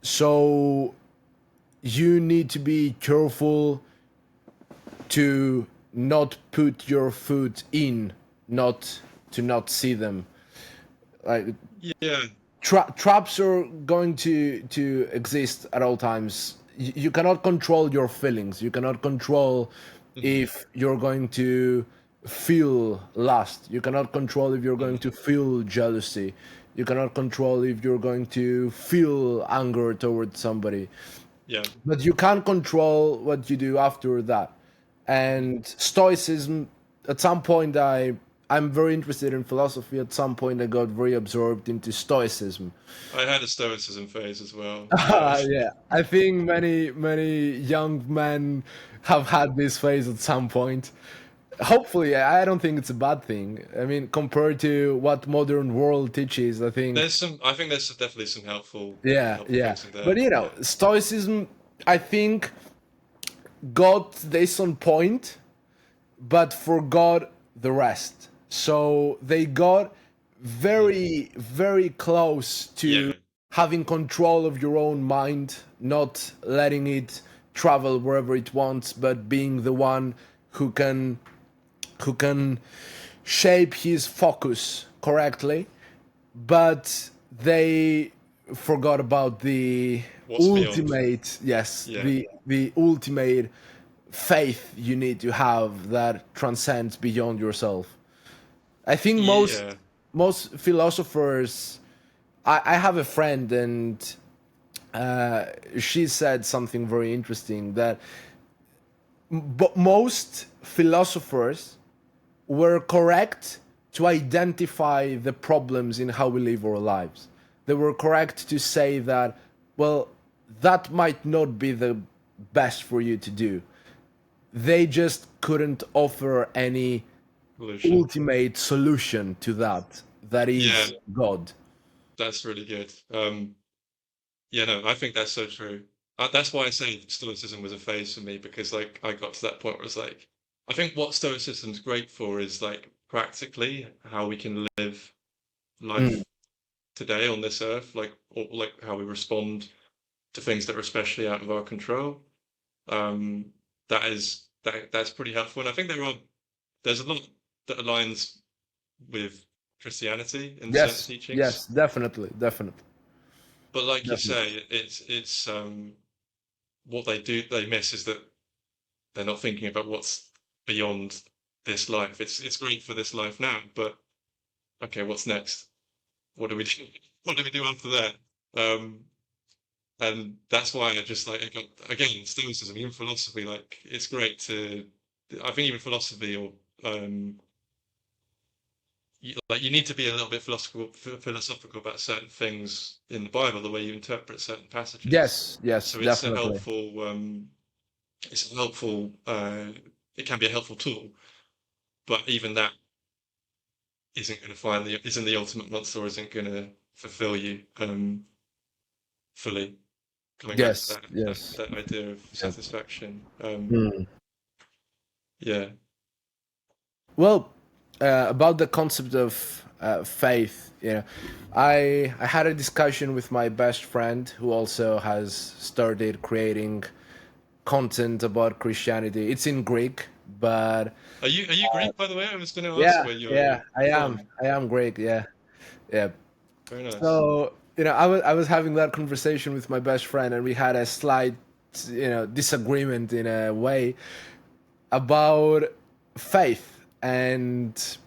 Speaker 1: So you need to be careful to not put your foot in, not to not see them. Like,
Speaker 2: Yeah.
Speaker 1: traps are going to exist at all times. You cannot control your feelings. You cannot control
Speaker 2: Mhm.
Speaker 1: if you're going to feel lust. You cannot control if you're going
Speaker 2: Mm.
Speaker 1: to feel jealousy. You cannot control if you're going to feel anger towards somebody.
Speaker 2: Yeah.
Speaker 1: But you can control what you do after that.
Speaker 2: Mhm.
Speaker 1: And stoicism, at some point, I'm very interested in philosophy. At some point I got very absorbed into stoicism.
Speaker 2: I had a stoicism phase as well. Yeah.
Speaker 1: Yeah, I think many young men have had this phase at some point. Hopefully, I don't think it's a bad thing. I mean, compared to what modern world teaches, I think,
Speaker 2: I think there's definitely some
Speaker 1: yeah,
Speaker 2: helpful
Speaker 1: yeah.
Speaker 2: things in
Speaker 1: But
Speaker 2: there.
Speaker 1: you know,
Speaker 2: Yeah.
Speaker 1: stoicism, I think, got this on point, but forgot the rest. So they got
Speaker 2: Mhm.
Speaker 1: very close to
Speaker 2: Yeah.
Speaker 1: having control of your own mind, not letting it travel wherever it wants, but being the one who can who can shape his focus correctly. But they forgot about the
Speaker 2: What's beyond?
Speaker 1: ultimate, yes,
Speaker 2: Yeah.
Speaker 1: the ultimate faith you need to have that transcends beyond yourself. I think
Speaker 2: Yeah.
Speaker 1: most philosophers. I have a friend, and she said something very interesting, that but most philosophers were correct to identify the problems in how we live our lives. They were correct to say that, well, that might not be the best for you to do. They just couldn't offer any
Speaker 2: Pollution.
Speaker 1: ultimate solution to that. That
Speaker 2: Yeah.
Speaker 1: is God.
Speaker 2: That's really good. Yeah, no, I think that's so true. That's why I say Stoicism was a phase for me, because like I got to that point where it's like, I think what Stoicism's great for is like practically how we can live
Speaker 1: Mm.
Speaker 2: life today on this earth, like, or like how we respond to things that are especially out of our control. Um, that's pretty helpful, and I think there's a lot that aligns with Christianity in certain
Speaker 1: Yes,
Speaker 2: teachings.
Speaker 1: yes, definitely, definitely,
Speaker 2: But like you
Speaker 1: definitely.
Speaker 2: say, it's what they miss is that they're not thinking about what's beyond this life. It's great for this life now, but okay, what's next? What do we do? What do we do after that? Um, and that's why I just like, I got, again, Stoicism, even philosophy. Like it's great to. I think even philosophy, or like you need to be a little bit philosophical about certain things in the Bible, the way you interpret certain passages.
Speaker 1: Yes, yes,
Speaker 2: So
Speaker 1: definitely.
Speaker 2: it's a helpful, it can be a helpful tool, but even that isn't going to isn't the ultimate monster, or isn't going to fulfill you fully. Coming back to
Speaker 1: Yes, yes,
Speaker 2: that idea of
Speaker 1: yes.
Speaker 2: satisfaction.
Speaker 1: Mm.
Speaker 2: Yeah.
Speaker 1: Well, about the concept of faith, I had a discussion with my best friend, who also has started creating content about Christianity. It's in Greek, but
Speaker 2: Are you Greek, by the way? I was going to ask
Speaker 1: yeah,
Speaker 2: where you're
Speaker 1: yeah, I am.
Speaker 2: from.
Speaker 1: I am Greek. Yeah, yeah.
Speaker 2: Very nice.
Speaker 1: So I was having that conversation with my best friend, and we had a slight, disagreement in a way about faith, and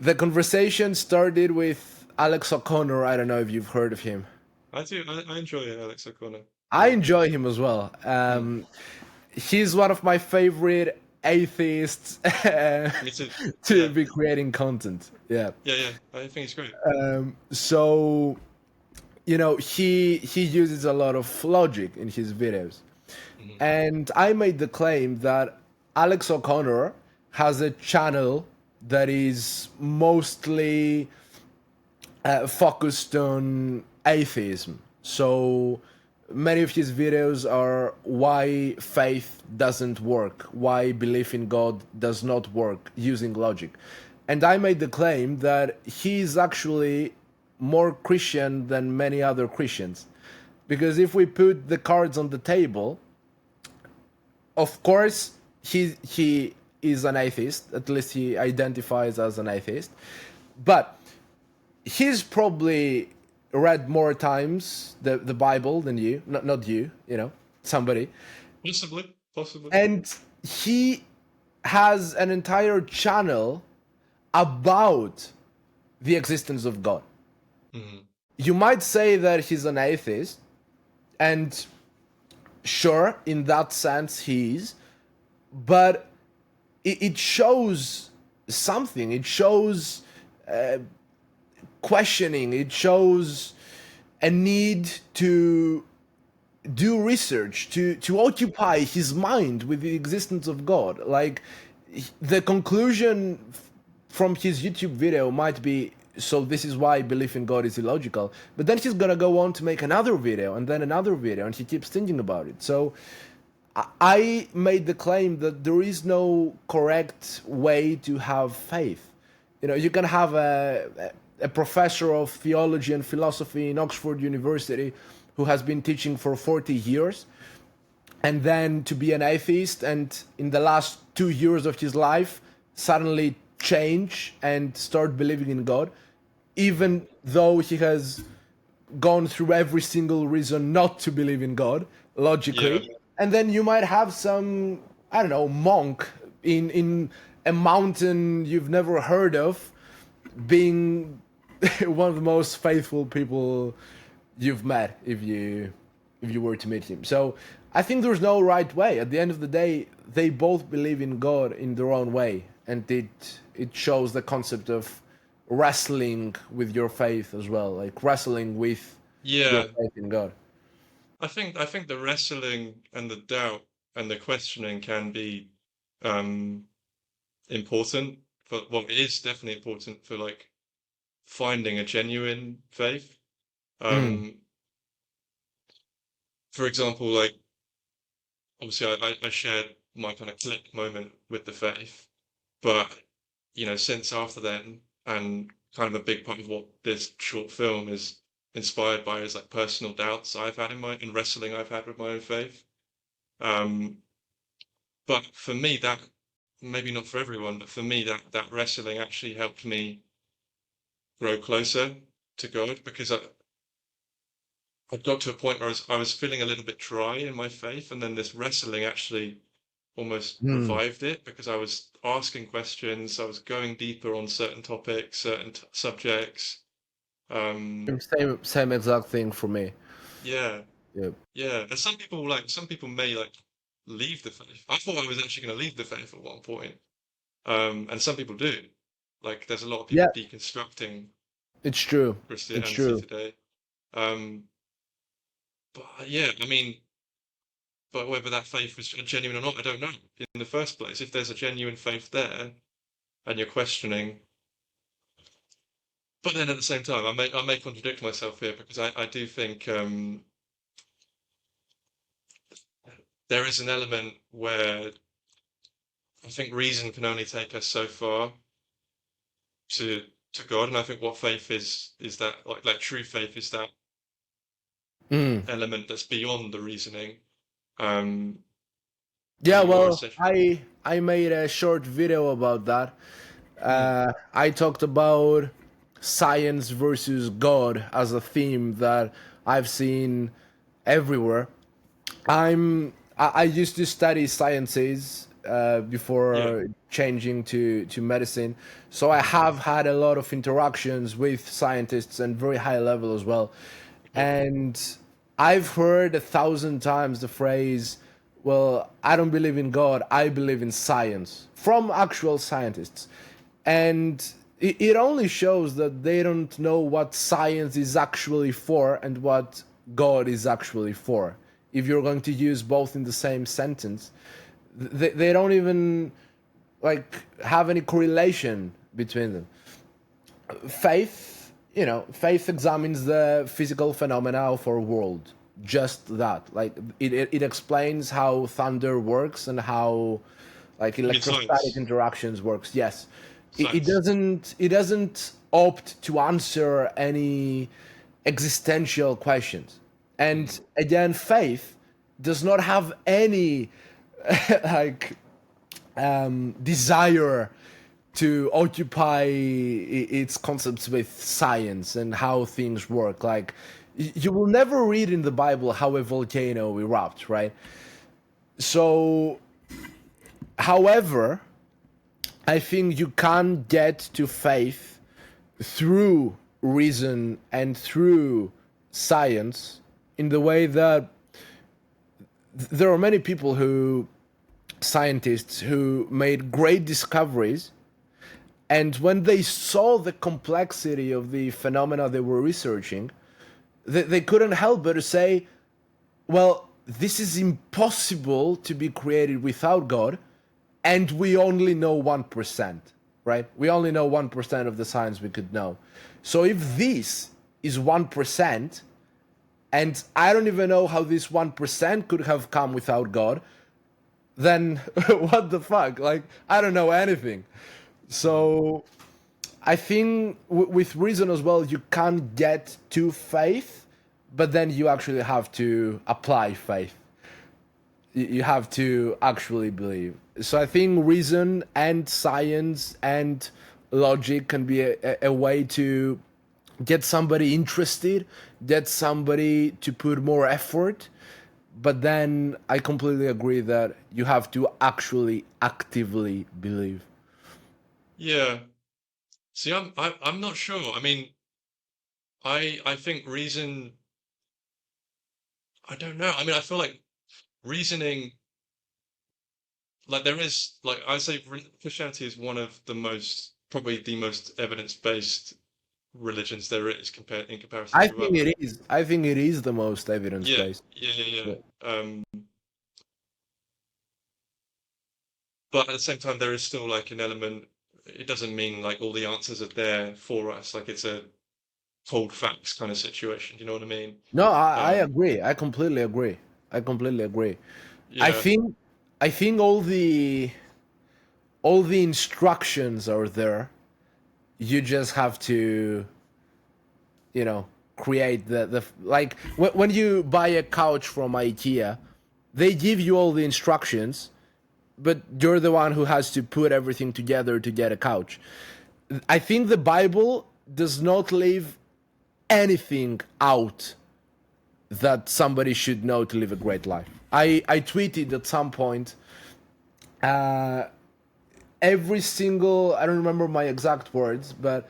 Speaker 1: the conversation started with Alex O'Connor. I don't know if you've heard of him.
Speaker 2: I do. I enjoy Alex O'Connor.
Speaker 1: I
Speaker 2: Yeah.
Speaker 1: enjoy him as well.
Speaker 2: Mm.
Speaker 1: He's one of my favorite atheists
Speaker 2: Me too.
Speaker 1: to
Speaker 2: Yeah.
Speaker 1: be creating content. Yeah.
Speaker 2: Yeah, yeah. I think it's great.
Speaker 1: So he uses a lot of logic in his videos,
Speaker 2: Hmm.
Speaker 1: and I made the claim that Alex O'Connor has a channel that is mostly focused on atheism. So many of his videos are why faith doesn't work, why belief in God does not work using logic. And I made the claim that he's actually more Christian than many other Christians. Because if we put the cards on the table, of course, he is an atheist, at least he identifies as an atheist. But he's probably read more times the Bible than you, not you, somebody,
Speaker 2: Possibly. Possibly.
Speaker 1: and he has an entire channel about the existence of God.
Speaker 2: Hmm.
Speaker 1: You might say that he's an atheist, and sure, in that sense, he is, but it shows something. It shows questioning. It shows a need to do research, to occupy his mind with the existence of God. Like the conclusion from his YouTube video might be, so this is why belief in God is illogical. But then he's gonna go on to make another video and then another video, and he keeps thinking about it. So I made the claim that there is no correct way to have faith. You can have a professor of theology and philosophy in Oxford University who has been teaching for 40 years, and then to be an atheist, and in the last 2 years of his life suddenly change and start believing in God, even though he has gone through every single reason not to believe in God
Speaker 2: Yeah.
Speaker 1: logically. And then you might have some, I don't know, monk in a mountain you've never heard of being one of the most faithful people you've met, if you were to meet him. So I think there's no right way. At the end of the day, they both believe in God in their own way, and it shows the concept of wrestling with your faith as well, like wrestling with your
Speaker 2: Yeah.
Speaker 1: faith in God.
Speaker 2: I think the wrestling and the doubt and the questioning can be um important for, well, it is definitely important for like finding a genuine faith.
Speaker 1: Mm.
Speaker 2: Um, for example, like obviously I shared my kind of click moment with the faith, but since after then, and kind of a big part of what this short film is inspired by is like personal doubts I've had in my and wrestling I've had with my own faith. Um, but for me, that maybe not for everyone, but for me, that wrestling actually helped me grow closer to God because I got to a point where I was feeling a little bit dry in my faith, and then this wrestling actually almost
Speaker 1: Mm.
Speaker 2: revived it because I was asking questions, I was going deeper on certain topics, certain subjects. Um,
Speaker 1: Same exact thing for me.
Speaker 2: yeah,
Speaker 1: Yeah.
Speaker 2: yeah. And some people may like leave the faith. I thought I was actually going to leave the faith at one point. And some people do. Like there's a lot of
Speaker 1: Yeah,
Speaker 2: people deconstructing
Speaker 1: it's true. It's
Speaker 2: Christianity
Speaker 1: true.
Speaker 2: today. Um, but yeah, I mean, but whether that faith was genuine or not, I don't know. In the first place, if there's a genuine faith there and you're questioning, but then at the same time, I may contradict myself here because I do think there is an element where I think reason can only take us so far to God, and I think what faith is that like true faith is that
Speaker 1: Mm.
Speaker 2: element that's beyond the reasoning. Um,
Speaker 1: Yeah,
Speaker 2: more
Speaker 1: well,
Speaker 2: essential.
Speaker 1: I made a short video about that.
Speaker 2: Mm,
Speaker 1: I talked about science versus God as a theme that I've seen everywhere. I used to study sciences
Speaker 2: yeah.
Speaker 1: before changing to medicine, so I
Speaker 2: Mhm.
Speaker 1: have had a lot of interactions with scientists and very high level as well.
Speaker 2: Yeah.
Speaker 1: And I've heard 1,000 times the phrase, "Well, I don't believe in God. I believe in science," from actual scientists, and it only shows that they don't know what science is actually for and what God is actually for. If you're going to use both in the same sentence, they don't even like have any correlation between them. Faith, faith examines the physical phenomena of our world. Just that, like it explains how thunder works and how like
Speaker 2: You mean
Speaker 1: electrostatic
Speaker 2: science?
Speaker 1: interactions works. Yes,
Speaker 2: Science.
Speaker 1: it doesn't opt to answer any existential questions. And
Speaker 2: Mm.
Speaker 1: again, faith does not have any like desire to occupy its concepts with science and how things work. Like you will never read in the Bible how a volcano erupts, right? So, however, I think you can get to faith through reason and through science in the way that there are many people who scientists who made great discoveries, and when they saw the complexity of the phenomena they were researching, they couldn't help but to say, well, this is impossible to be created without God, and we only know 1%, right? We only know 1% of the science we could know. So if this is 1%, and I don't even know how this 1% could have come without God, then what the fuck? Like, I don't know anything.
Speaker 2: Mm.
Speaker 1: So I think with reason as well, you can get to faith, but then you actually have to apply faith. You have to actually believe. So I think reason and science and logic can be a way to get somebody interested, get somebody to put more effort. But then I completely agree that you have to actually actively believe.
Speaker 2: Yeah. See, I'm not sure. I mean, I think reason. I don't know. I mean, I feel like reasoning, like there is, like I say, Christianity is one of the most, probably the most evidence-based religions there is compared in comparison
Speaker 1: I
Speaker 2: to
Speaker 1: think
Speaker 2: other.
Speaker 1: it is. I think it is the most evidence
Speaker 2: Yeah,
Speaker 1: based.
Speaker 2: yeah, yeah,
Speaker 1: Yeah.
Speaker 2: yeah. But at the same time, there is still like an element. It doesn't mean like all the answers are there for us. Like it's a cold facts kind of situation. You know what I mean?
Speaker 1: No, I
Speaker 2: Um,
Speaker 1: agree. I completely agree. I completely agree. I
Speaker 2: yeah,
Speaker 1: think I think all the instructions are there. You just have to, you know, create the like when you buy a couch from IKEA, they give you all the instructions, but you're the one who has to put everything together to get a couch. I think the Bible does not leave anything out that somebody should know to live a great life. I tweeted at some point every single, I don't remember my exact words, but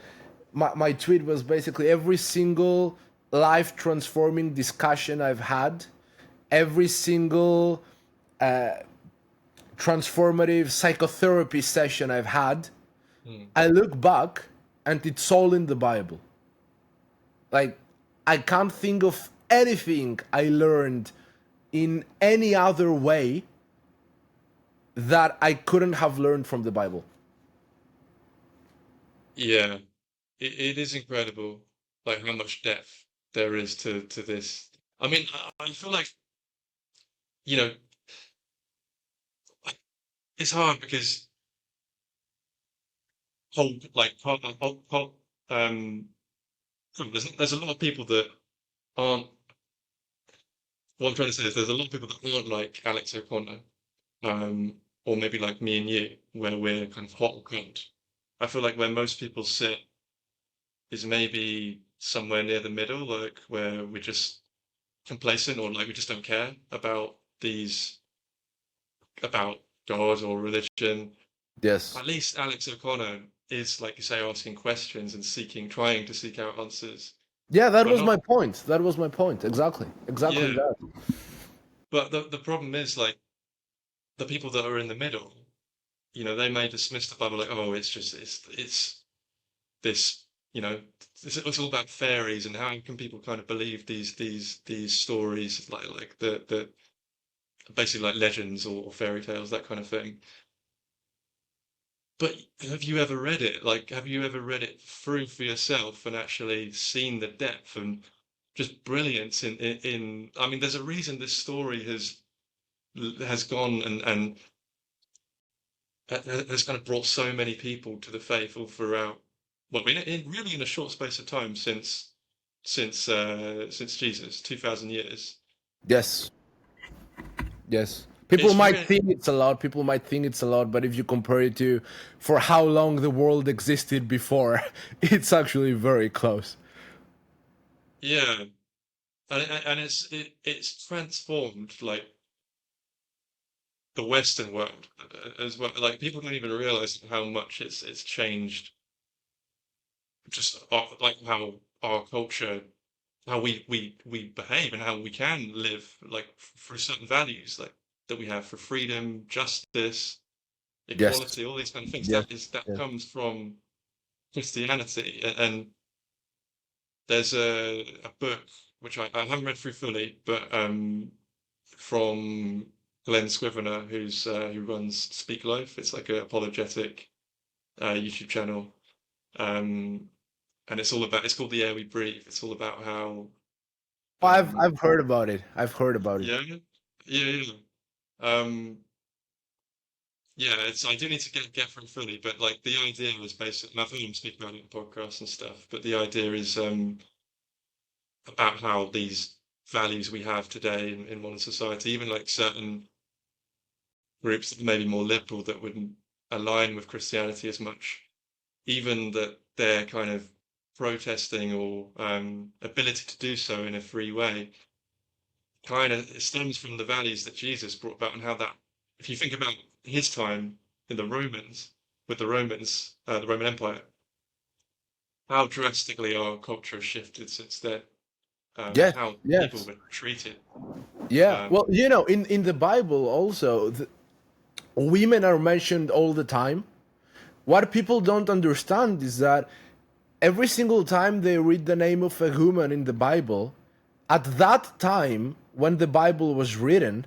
Speaker 1: my tweet was basically every single life transforming discussion I've had, every single transformative psychotherapy session I've had,
Speaker 2: mm,
Speaker 1: I look back and it's all in the Bible. Like, I can't think of anything I learned in any other way that I couldn't have learned from the Bible.
Speaker 2: yeah. It is incredible, like how much depth there is to this. I mean, I feel like you know it's hard because whole like um there's a lot of people that aren't what I'm trying to say is there's a lot of people that aren't like Alex O'Connor, or maybe like me and you, where we're kind of hot or cold. I feel like where most people sit is maybe somewhere near the middle, like where we're just complacent or like we just don't care about these about God or religion.
Speaker 1: Yes.
Speaker 2: At least Alex O'Connor is, like you say, asking questions and trying to seek out answers.
Speaker 1: Yeah, that
Speaker 2: But
Speaker 1: was my
Speaker 2: not,
Speaker 1: point. That was my point. Exactly. Exactly
Speaker 2: yeah.
Speaker 1: that.
Speaker 2: But the problem is like the people that are in the middle, they may dismiss the Bible like, oh, it's this, it's all about fairies and how can people kind of believe these stories like the basically like legends or fairy tales, that kind of thing. But have you ever read it? Like, have you ever read it through for yourself and actually seen the depth and just brilliance I mean, there's a reason this story has gone and has kind of brought so many people to the faith all throughout. Well, really in a short space of time since Jesus, 2,000 years.
Speaker 1: Yes. Yes. People
Speaker 2: It's
Speaker 1: might
Speaker 2: really,
Speaker 1: think it's a lot. People might think it's a lot, but if you compare it to for how long the world existed before, it's actually very close.
Speaker 2: yeah, and it's transformed like the Western world as well. Like people don't even realize how much it's changed. Just like how our culture, how we behave, and how we can live like through certain values like that we have for freedom, justice,
Speaker 1: Yes.
Speaker 2: equality, all these kind of things.
Speaker 1: Yes.
Speaker 2: That
Speaker 1: Yes.
Speaker 2: comes from Christianity. And there's a book which I haven't read through fully, but from Glenn Scrivener, who runs Speak Life. It's like an apologetic YouTube channel, um, and it's called The Air We Breathe. It's all about how, um,
Speaker 1: I've heard about it. I've heard about it.
Speaker 2: yeah, yeah, yeah. Um, yeah, I do need to get through fully, but like the idea is basically, and I've heard him speak about it in podcasts and stuff, but the idea is about how these values we have today in modern society, even like certain groups that may be more liberal that wouldn't align with Christianity as much, even that their kind of protesting or ability to do so in a free way kind of stems from the values that Jesus brought about, and how that, if you think about his time in with the Roman Empire, how drastically our culture has shifted since then, and
Speaker 1: Yes.
Speaker 2: how people
Speaker 1: Yes.
Speaker 2: were treated.
Speaker 1: Yeah. Well,
Speaker 2: Um,
Speaker 1: in the Bible also, women are mentioned all the time. What people don't understand is that every single time they read the name of a woman in the Bible, at that time when the Bible was written,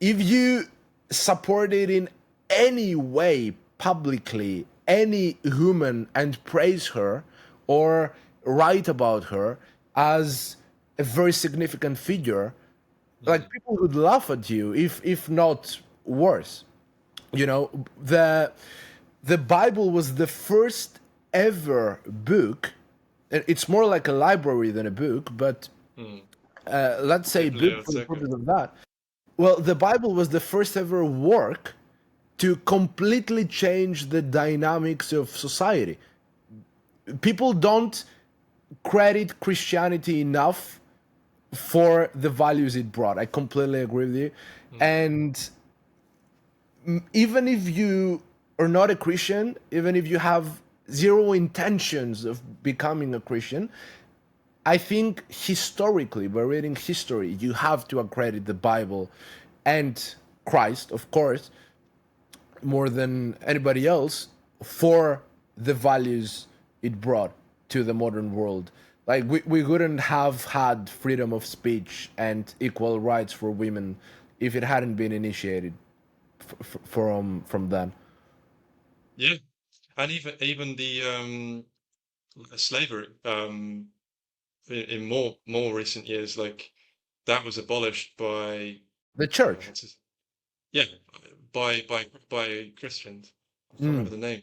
Speaker 1: if you support it in any way publicly, any woman, and praise her or write about her as a very significant figure, like
Speaker 2: mm,
Speaker 1: people would laugh at you, if not worse. You know, the Bible was the first ever book. It's more like a library than a book, but
Speaker 2: mm,
Speaker 1: let's say book for the
Speaker 2: biblioteca.
Speaker 1: purpose of that. Well, the Bible was the first ever work to completely change the dynamics of society. People don't credit Christianity enough for the values it brought. I completely agree with you.
Speaker 2: Mm,
Speaker 1: And even if you are not a Christian, even if you have zero intentions of becoming a Christian, I think historically, by reading history, you have to accredit the Bible and Christ, of course, more than anybody else for the values it brought to the modern world. Like we wouldn't have had freedom of speech and equal rights for women if it hadn't been initiated from then.
Speaker 2: yeah, and even the slavery in more recent years, like that was abolished by
Speaker 1: The church.
Speaker 2: what's his yeah by Christians. I can't
Speaker 1: Mm.
Speaker 2: remember the name.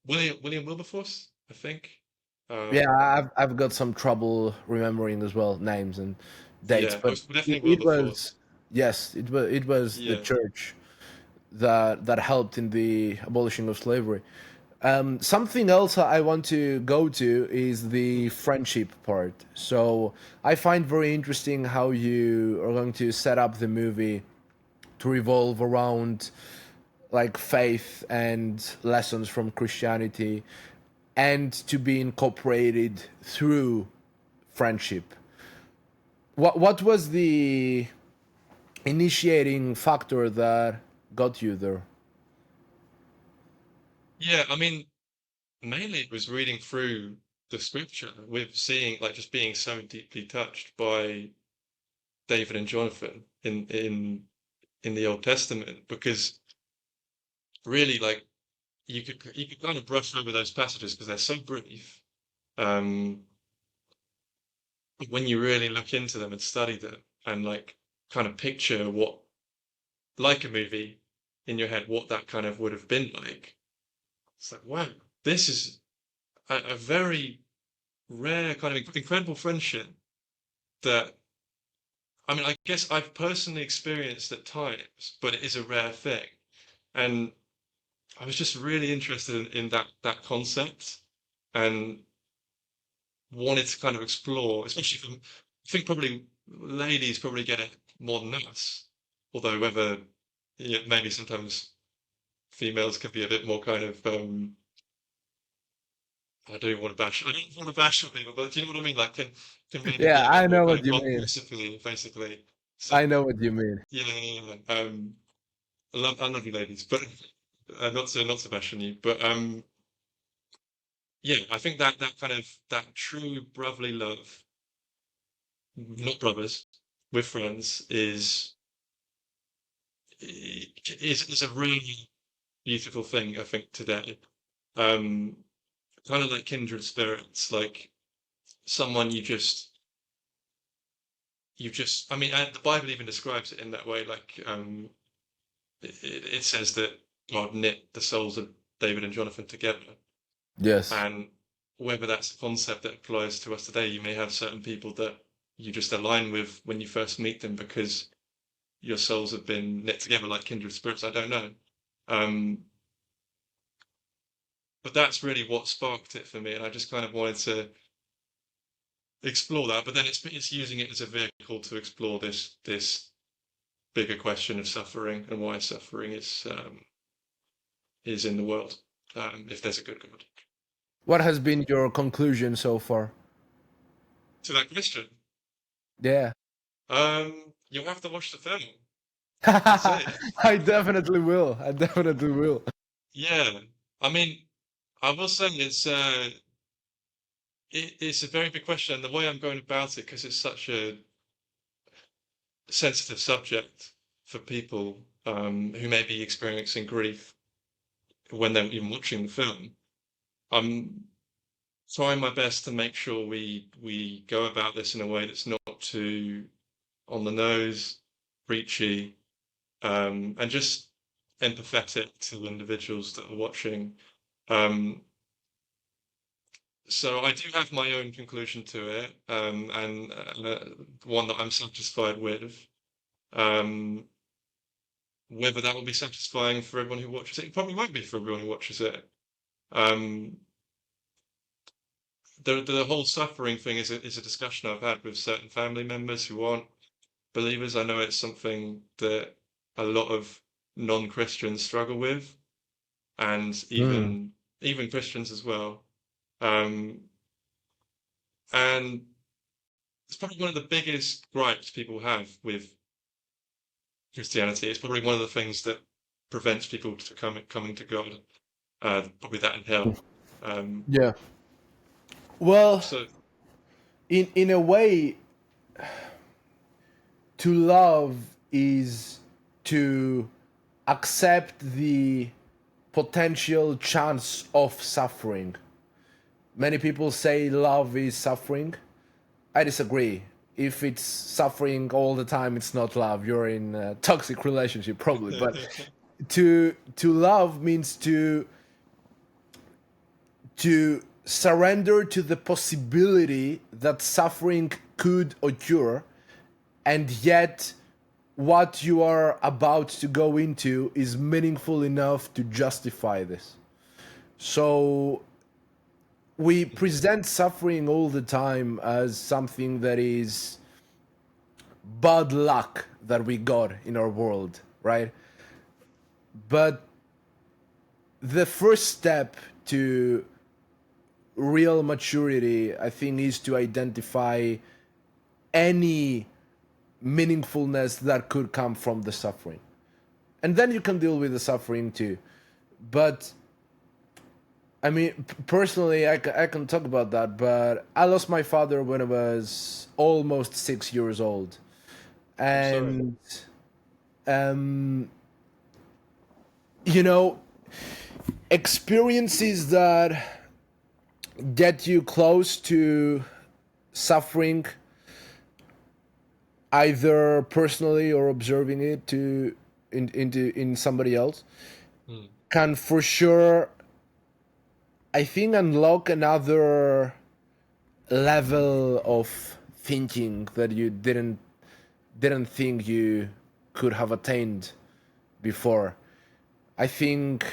Speaker 2: William Wilberforce, I think.
Speaker 1: Yeah,
Speaker 2: Um,
Speaker 1: I've got some trouble remembering as well names and dates,
Speaker 2: Yeah,
Speaker 1: but
Speaker 2: definitely well
Speaker 1: it
Speaker 2: before.
Speaker 1: was, yes, it was the
Speaker 2: Yeah.
Speaker 1: church that helped in the abolishing of slavery. Something else I want to go to is the
Speaker 2: Mm.
Speaker 1: friendship part. So I find very interesting how you are going to set up the movie to revolve around like faith and lessons from Christianity and to be incorporated through friendship. What was the initiating factor that got you there?
Speaker 2: Yeah, I mean, mainly it was reading through the scripture with seeing like just being so deeply touched by David and Jonathan in the Old Testament because really like you could kind of brush over those passages because they're so brief. Um, but when you really look into them and study them and like kind of picture what like a movie in your head, what that kind of would have been like, it's like wow, this is a very rare kind of incredible friendship that I mean, I guess I've personally experienced at times, but it is a rare thing. And I was just really interested in that concept and wanted to kind of explore, especially from, I think probably ladies probably get it more than us. Although whether, yeah, maybe sometimes females can be a bit more kind of, I don't want to bash on people, but do you know what I mean? Like can maybe be
Speaker 1: Yeah,
Speaker 2: a bit
Speaker 1: I
Speaker 2: more
Speaker 1: know
Speaker 2: kind
Speaker 1: what
Speaker 2: of
Speaker 1: you mean.
Speaker 2: basically. So
Speaker 1: I know what you mean.
Speaker 2: yeah, yeah, yeah. I love you ladies, but not to bash on you, but yeah, I think that kind of that true brotherly love, not brothers, with friends, is a really beautiful thing. I think today, um, kind of like kindred spirits, like someone I mean, and the Bible even describes it in that way. Like, it says that God knit the souls of David and Jonathan together.
Speaker 1: Yes.
Speaker 2: And whether that's a concept that applies to us today, you may have certain people that you just align with when you first meet them because your souls have been knit together like kindred spirits. I don't know. Um, but that's really what sparked it for me. And I just kind of wanted to explore that. But then it's using it as a vehicle to explore this bigger question of suffering and why suffering is in the world, if there's a good God.
Speaker 1: What has been your conclusion so far?
Speaker 2: To that question,
Speaker 1: Yeah.
Speaker 2: you'll have to watch the film. That's it.
Speaker 1: I definitely will. I definitely will.
Speaker 2: Yeah, I mean, I will say it's a very big question, and the way I'm going about it, because it's such a sensitive subject for people who may be experiencing grief when they're even watching the film. I'm trying my best to make sure we go about this in a way that's not too on the nose, preachy, and just empathetic to individuals that are watching. Um, So I do have my own conclusion to it, and one that I'm satisfied with. Um, whether that will be satisfying for everyone who watches it, it probably won't be for everyone who watches it. Um, the whole suffering thing is a discussion I've had with certain family members who aren't believers. I know it's something that a lot of non-Christians struggle with, and
Speaker 1: Hmm.
Speaker 2: even Christians as well. Um, and it's probably one of the biggest gripes people have with Christianity. It's probably one of the things that prevents people to coming to God. Probably that in hell. Um,
Speaker 1: Yeah. Well,
Speaker 2: so
Speaker 1: in a way, to love is to accept the potential chance of suffering. Many people say love is suffering. I disagree. If it's suffering all the time, it's not love. You're in a toxic relationship, probably. But to love means to surrender to the possibility that suffering could occur and yet what you are about to go into is meaningful enough to justify this. So we present suffering all the time as something that is bad luck that we got in our world, right? But the first step to real maturity, I think, is to identify any meaningfulness that could come from the suffering. And then you can deal with the suffering too. But I mean, personally, I can talk about that, but I lost my father when I was almost 6 years old.
Speaker 2: I'm sorry.
Speaker 1: And, um, you know, experiences that get you close to suffering, either personally or observing it in somebody else,
Speaker 2: Mm.
Speaker 1: can for sure, I think, unlock another level of thinking that you didn't think you could have attained before. I think,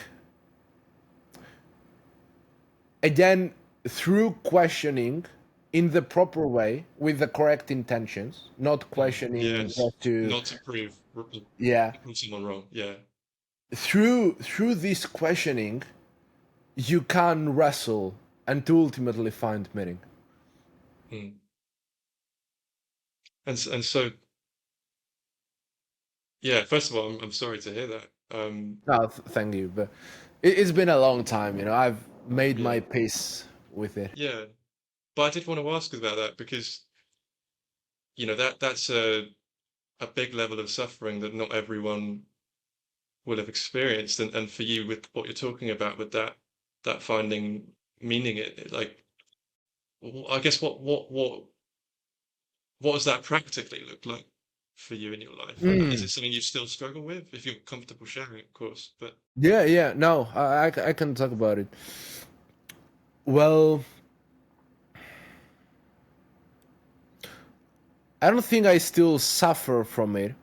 Speaker 1: again, through questioning in the proper way with the correct intentions, not questioning
Speaker 2: Yes.
Speaker 1: just to,
Speaker 2: Not to
Speaker 1: yeah,
Speaker 2: prove someone wrong. Yeah.
Speaker 1: through this questioning you can wrestle and to ultimately find meaning.
Speaker 2: Mm. And so yeah. First of all, I'm sorry to hear that.
Speaker 1: No, thank you, but it's been a long time. I've made
Speaker 2: Yeah.
Speaker 1: my peace with it.
Speaker 2: Yeah. But I did want to ask about that because that's a big level of suffering that not everyone will have experienced, and for you with what you're talking about with that finding meaning, like I guess what does that practically look like for you in your life? And is
Speaker 1: Mm.
Speaker 2: it something you still struggle with? If you're comfortable sharing, of course. But
Speaker 1: Yeah, yeah. No, I can talk about it. Well, I don't think I still suffer from it.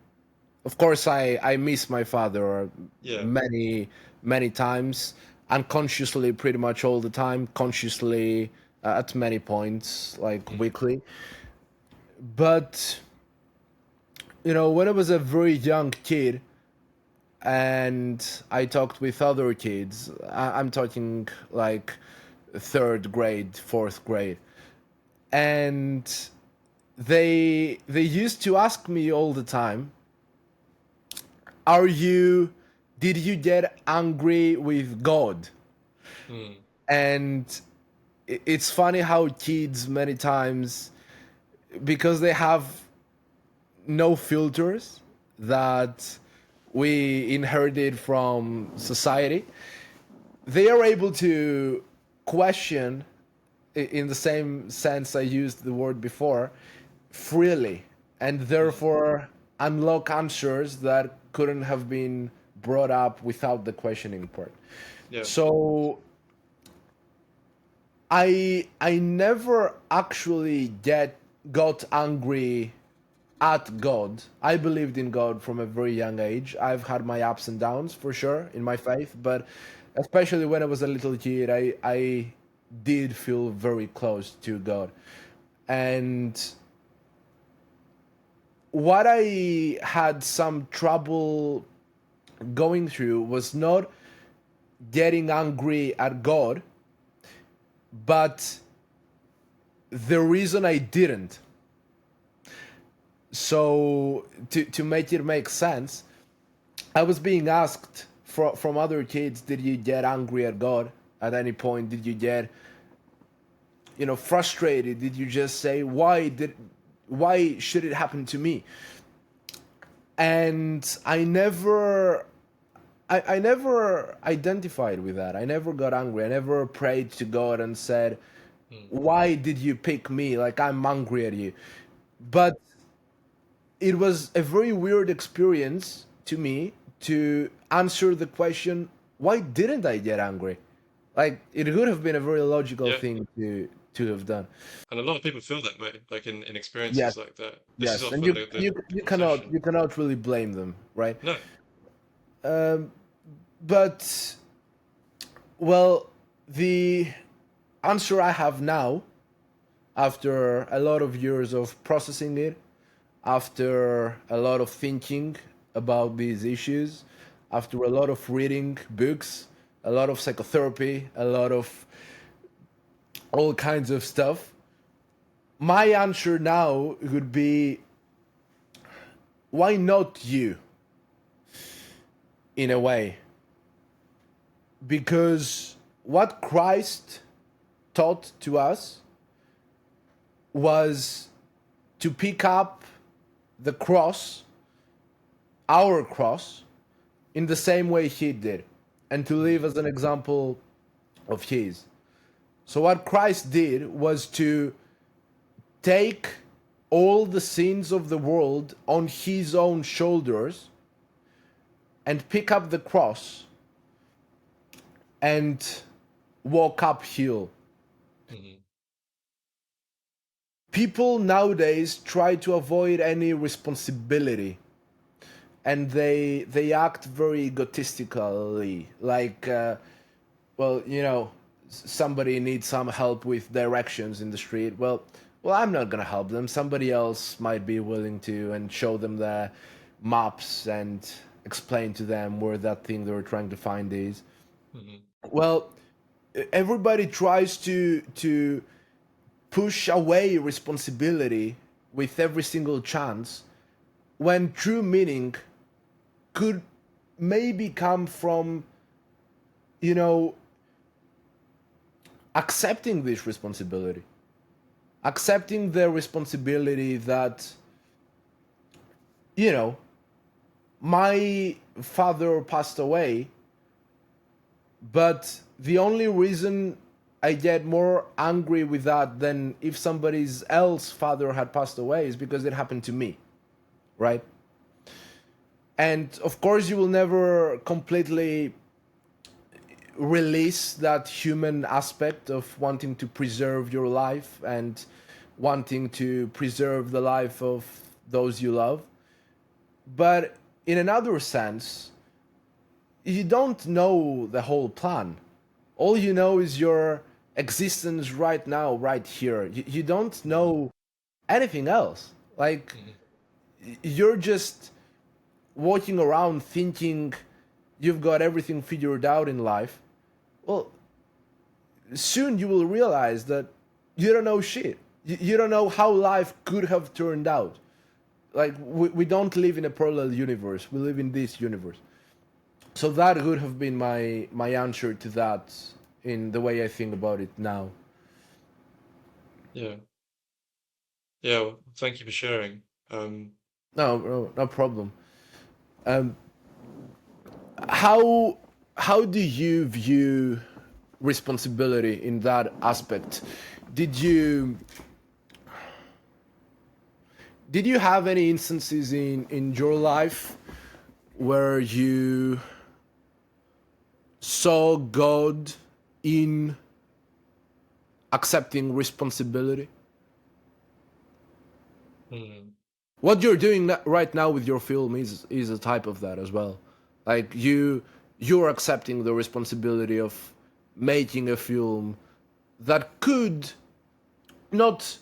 Speaker 1: Of course, I miss my father
Speaker 2: yeah,
Speaker 1: many many times, unconsciously, pretty much all the time, consciously at many points, like
Speaker 2: mm,
Speaker 1: weekly. But when I was a very young kid and I talked with other kids, I'm talking like third grade, fourth grade, and they used to ask me all the time, "Are you? Did you get angry with God?"
Speaker 2: mm,
Speaker 1: And it's funny how kids many times, because they have no filters that we inherited from society, they are able to question, in the same sense I used the word before, freely, and
Speaker 2: mm,
Speaker 1: therefore unlock answers that couldn't have been brought up without the questioning part.
Speaker 2: yeah,
Speaker 1: So I never actually got angry at God. I believed in God from a very young age. I've had my ups and downs for sure in my faith, but especially when I was a little kid, I did feel very close to God. And what I had some trouble going through was not getting angry at God, but the reason I didn't. So to make it make sense, I was being asked from other kids, did you get angry at God at any point? Did you get frustrated? Did you just say, why should it happen to me? And I never identified with that. I never got angry. I never prayed to God and said,
Speaker 2: mm,
Speaker 1: why did you pick me? Like, I'm angry at you. But it was a very weird experience to me to answer the question, why didn't I get angry? Like, it would have been a very logical
Speaker 2: yeah,
Speaker 1: thing to have done.
Speaker 2: And a lot of people feel that way, like in
Speaker 1: Yes,
Speaker 2: experiences like that. This is
Speaker 1: yes, and
Speaker 2: often the
Speaker 1: you
Speaker 2: conversation.
Speaker 1: cannot really blame them, right?
Speaker 2: No.
Speaker 1: Um, but well, the answer I have now, after a lot of years of processing it, after a lot of thinking about these issues, after a lot of reading books, a lot of psychotherapy, a lot of all kinds of stuff, my answer now would be, why not you, in a way? Because what Christ taught to us was to pick up the cross, our cross, in the same way he did, and to live
Speaker 2: Mhm.
Speaker 1: as an example of his. So, what Christ did was to take all the sins of the world on his own shoulders and pick up the cross and walk uphill.
Speaker 2: Mhm.
Speaker 1: People nowadays try to avoid any responsibility, and they act very egotistically, like well, somebody needs some help with directions in the street. Well, I'm not gonna help them. Somebody else might be willing to, and show them the maps and explain to them where that thing they were trying to find is.
Speaker 2: Mhm.
Speaker 1: Well, everybody tries to push away responsibility with every single chance, when true meaning could maybe come from, you know, accepting this responsibility, accepting the responsibility that, you know, my father passed away, but the only reason I get more angry with that than if somebody's else father had passed away is because it happened to me, right? And of course, you will never completely release that human aspect of wanting to preserve your life and wanting to preserve the life of those you love. But in another sense, you don't know the whole plan. All you know is your existence right now, right here. You don't
Speaker 2: Mhm.
Speaker 1: know anything else. Like,
Speaker 2: Mhm.
Speaker 1: you're just walking around thinking you've got everything figured out in life. Well, soon you will realize that you don't know shit. You don't know how life could have turned out. Like, we don't live in a parallel universe. We live in this universe. So that would have been my answer to that, in the way I think about it now.
Speaker 2: Yeah. Yeah. Well, thank you for sharing.
Speaker 1: No, no, no problem. Um, how how do you view responsibility in that aspect? Did you did you have any instances in your life where you saw God in accepting responsibility?
Speaker 2: Mm.
Speaker 1: What you're doing right now with your film is a type of that as well. Like, you're accepting the responsibility of making a film that could not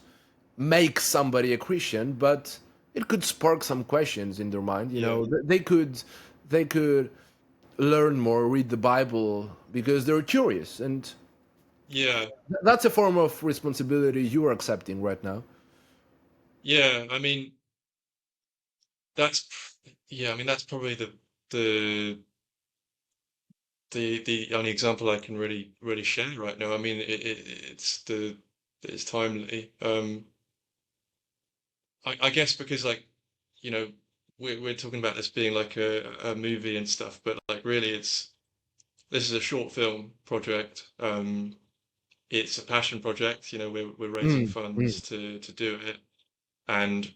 Speaker 1: make somebody a Christian, but it could spark some questions in their mind.
Speaker 2: Yeah.
Speaker 1: They could learn more, read the Bible because they're curious, and
Speaker 2: Yeah.
Speaker 1: that's a form of responsibility you are accepting right now.
Speaker 2: Yeah. I mean, yeah. I mean, that's probably the the only example I can really share right now. I mean, it's timely. I guess because like, you know, we're talking about this being like a movie and stuff, but like really this is a short film project. It's a passion project. You know, we're raising
Speaker 1: Mm,
Speaker 2: funds
Speaker 1: mm.
Speaker 2: to do it, and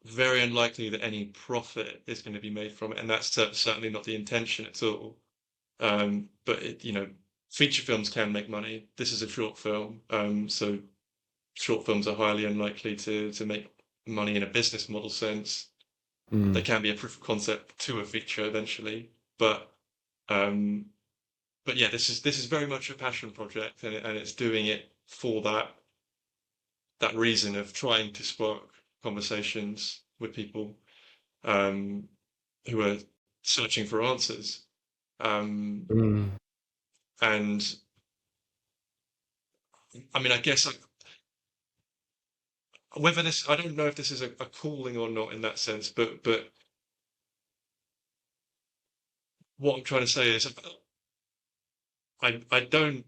Speaker 2: very unlikely that any profit is going to be made from it, and that's certainly not the intention at all. But it, feature films can make money. This is a short film, so short films are highly unlikely to make money in a business model sense. They
Speaker 1: Mm.
Speaker 2: can be a proof of concept to a feature eventually, but um, yeah, this is very much a passion project, and it's doing it for that reason of trying to spark conversations with people um, who are searching for answers. Um,
Speaker 1: Mm.
Speaker 2: and I mean, I guess whether this, I don't know if this is a calling or not in that sense, but what I'm trying to say is I don't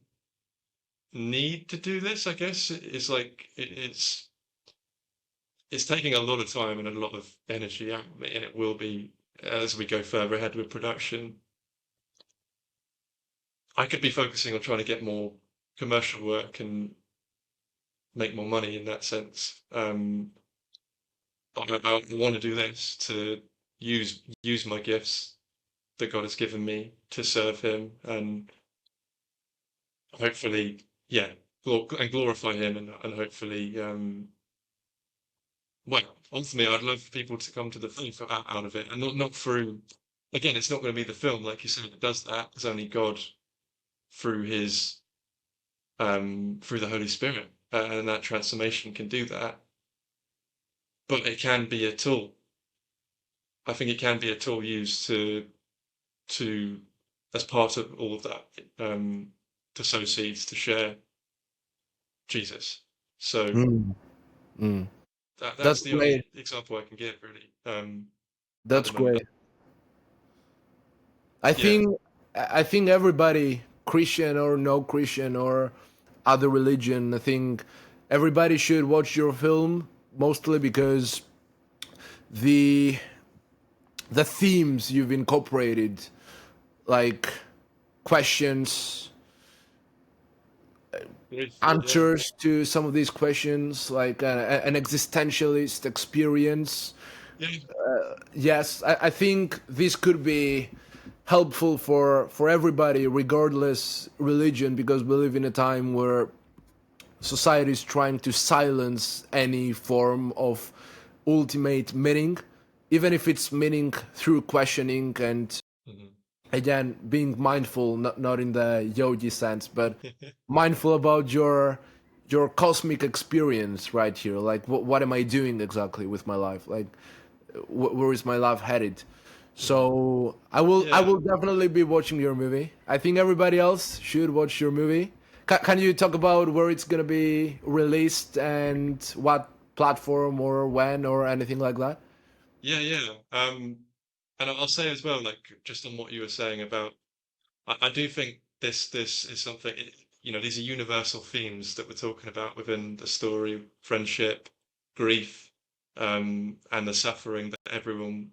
Speaker 2: need to do this. I guess it's like it's taking a lot of time and a lot of energy out of me, and it will be as we go further ahead with production. I could be focusing on trying to get more commercial work and make more money in that sense. But I want to do this to use my gifts that God has given me to serve Him and hopefully, yeah, and glorify Him and hopefully, well, ultimately, I'd love for people to come to the faith out of it and not through. Again, it's not going to be the film, like you said, that does that. It's only God through His through the Holy Spirit, and that transformation can do that. But it can be a tool. I think it can be a tool used to as part of all of that to sow seeds to share Jesus. So
Speaker 1: Mm. Mm.
Speaker 2: that's
Speaker 1: That's
Speaker 2: the
Speaker 1: great.
Speaker 2: only example I can give really at
Speaker 1: That's
Speaker 2: the moment.
Speaker 1: great. I
Speaker 2: Yeah,
Speaker 1: think I think everybody, Christian or no Christian or other religion, I think everybody should watch your film mostly because the the themes you've incorporated, like questions,
Speaker 2: yeah,
Speaker 1: answers to some of these questions, like an existentialist experience.
Speaker 2: yeah.
Speaker 1: Yes, I think this could be helpful for everybody, regardless religion, because we live in a time where society is trying to silence any form of ultimate meaning, even if it's meaning through questioning and
Speaker 2: Mhm.
Speaker 1: again being mindful, not in the yogi sense, but mindful about your cosmic experience right here. Like what am I doing exactly with my life? Like where is my life headed?
Speaker 2: Mhm.
Speaker 1: So I will
Speaker 2: Yeah,
Speaker 1: definitely be watching your movie. I think everybody else should watch your movie. Can you talk about where it's gonna be released and what platform or when or anything like that?
Speaker 2: yeah, yeah. And I'll say as well, like just on what you were saying about, I do think this is something. These are universal themes that we're talking about within the story: friendship, grief, and the suffering that everyone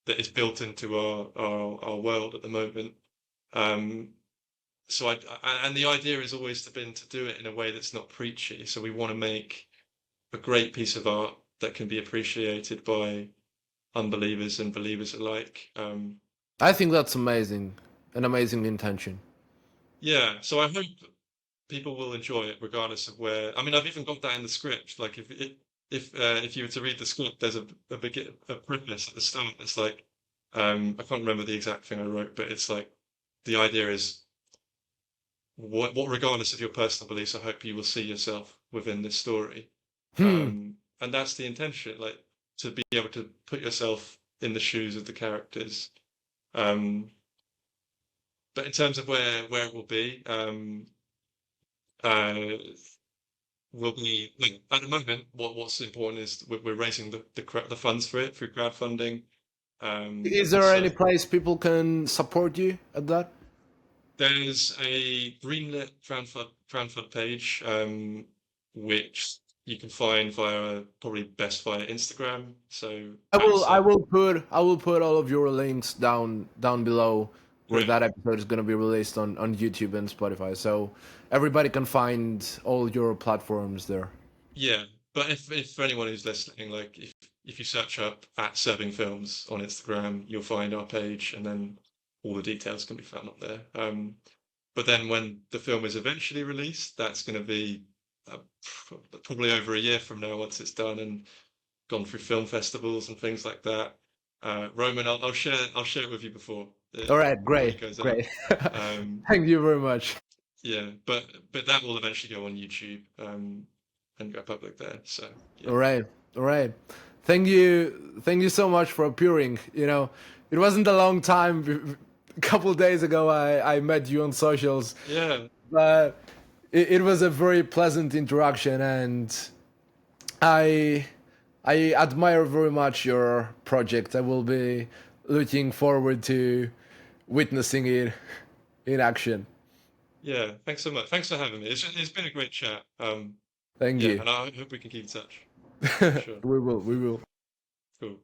Speaker 2: that is built into our world at the moment. Um, so and the idea is always been to do it in a way that's not preachy. So we want to make a great piece of art that can be appreciated by unbelievers and believers alike.
Speaker 1: I think that's amazing, an amazing intention.
Speaker 2: Yeah, so I hope people will enjoy it regardless of where. I mean, I've even got that in the script. Like if you were to read the script, there's a preface at the start. It's like I can't remember the exact thing I wrote, but it's like the idea is what regardless of your personal beliefs, I hope you will see yourself within this story.
Speaker 1: Hmm.
Speaker 2: And that's the intention, like to be able to put yourself in the shoes of the characters. Um, but in terms of where it will be, uh, will be like, at the moment. What's important is we're raising the funds for it through crowdfunding.
Speaker 1: Is there
Speaker 2: So
Speaker 1: any place people can support you at that?
Speaker 2: there's a greenlit crowdfund page, which you can find via probably best via Instagram. So
Speaker 1: I will
Speaker 2: that's
Speaker 1: I will put I will put all of your links down below where
Speaker 2: great.
Speaker 1: that episode is going to be released on YouTube and Spotify. So everybody can find all your platforms there.
Speaker 2: Yeah, but if for anyone who's listening, like if you search up at Serving Films on Instagram, you'll find our page, and then all the details can be found up there. but then when the film is eventually released, that's going to be uh, probably over a year from now once it's done and gone through film festivals and things like that. Roman, I'll share it with you
Speaker 1: All right,
Speaker 2: before
Speaker 1: great,
Speaker 2: it goes out.
Speaker 1: great.
Speaker 2: Um,
Speaker 1: Thank you very much.
Speaker 2: yeah, but that will eventually go on YouTube and go public there. So
Speaker 1: All
Speaker 2: yeah,
Speaker 1: right, all right. Thank you so much for appearing. You know, it wasn't a long time. A couple of days ago, I met you on socials,
Speaker 2: yeah,
Speaker 1: but it was a very pleasant interaction, and I I admire very much your project. I will be looking forward to witnessing it in action.
Speaker 2: yeah. Thanks so much. Thanks for having me. It's been a great chat.
Speaker 1: Thank
Speaker 2: Yeah,
Speaker 1: you.
Speaker 2: and I hope we can keep in touch for sure.
Speaker 1: We will. We will.
Speaker 2: Cool.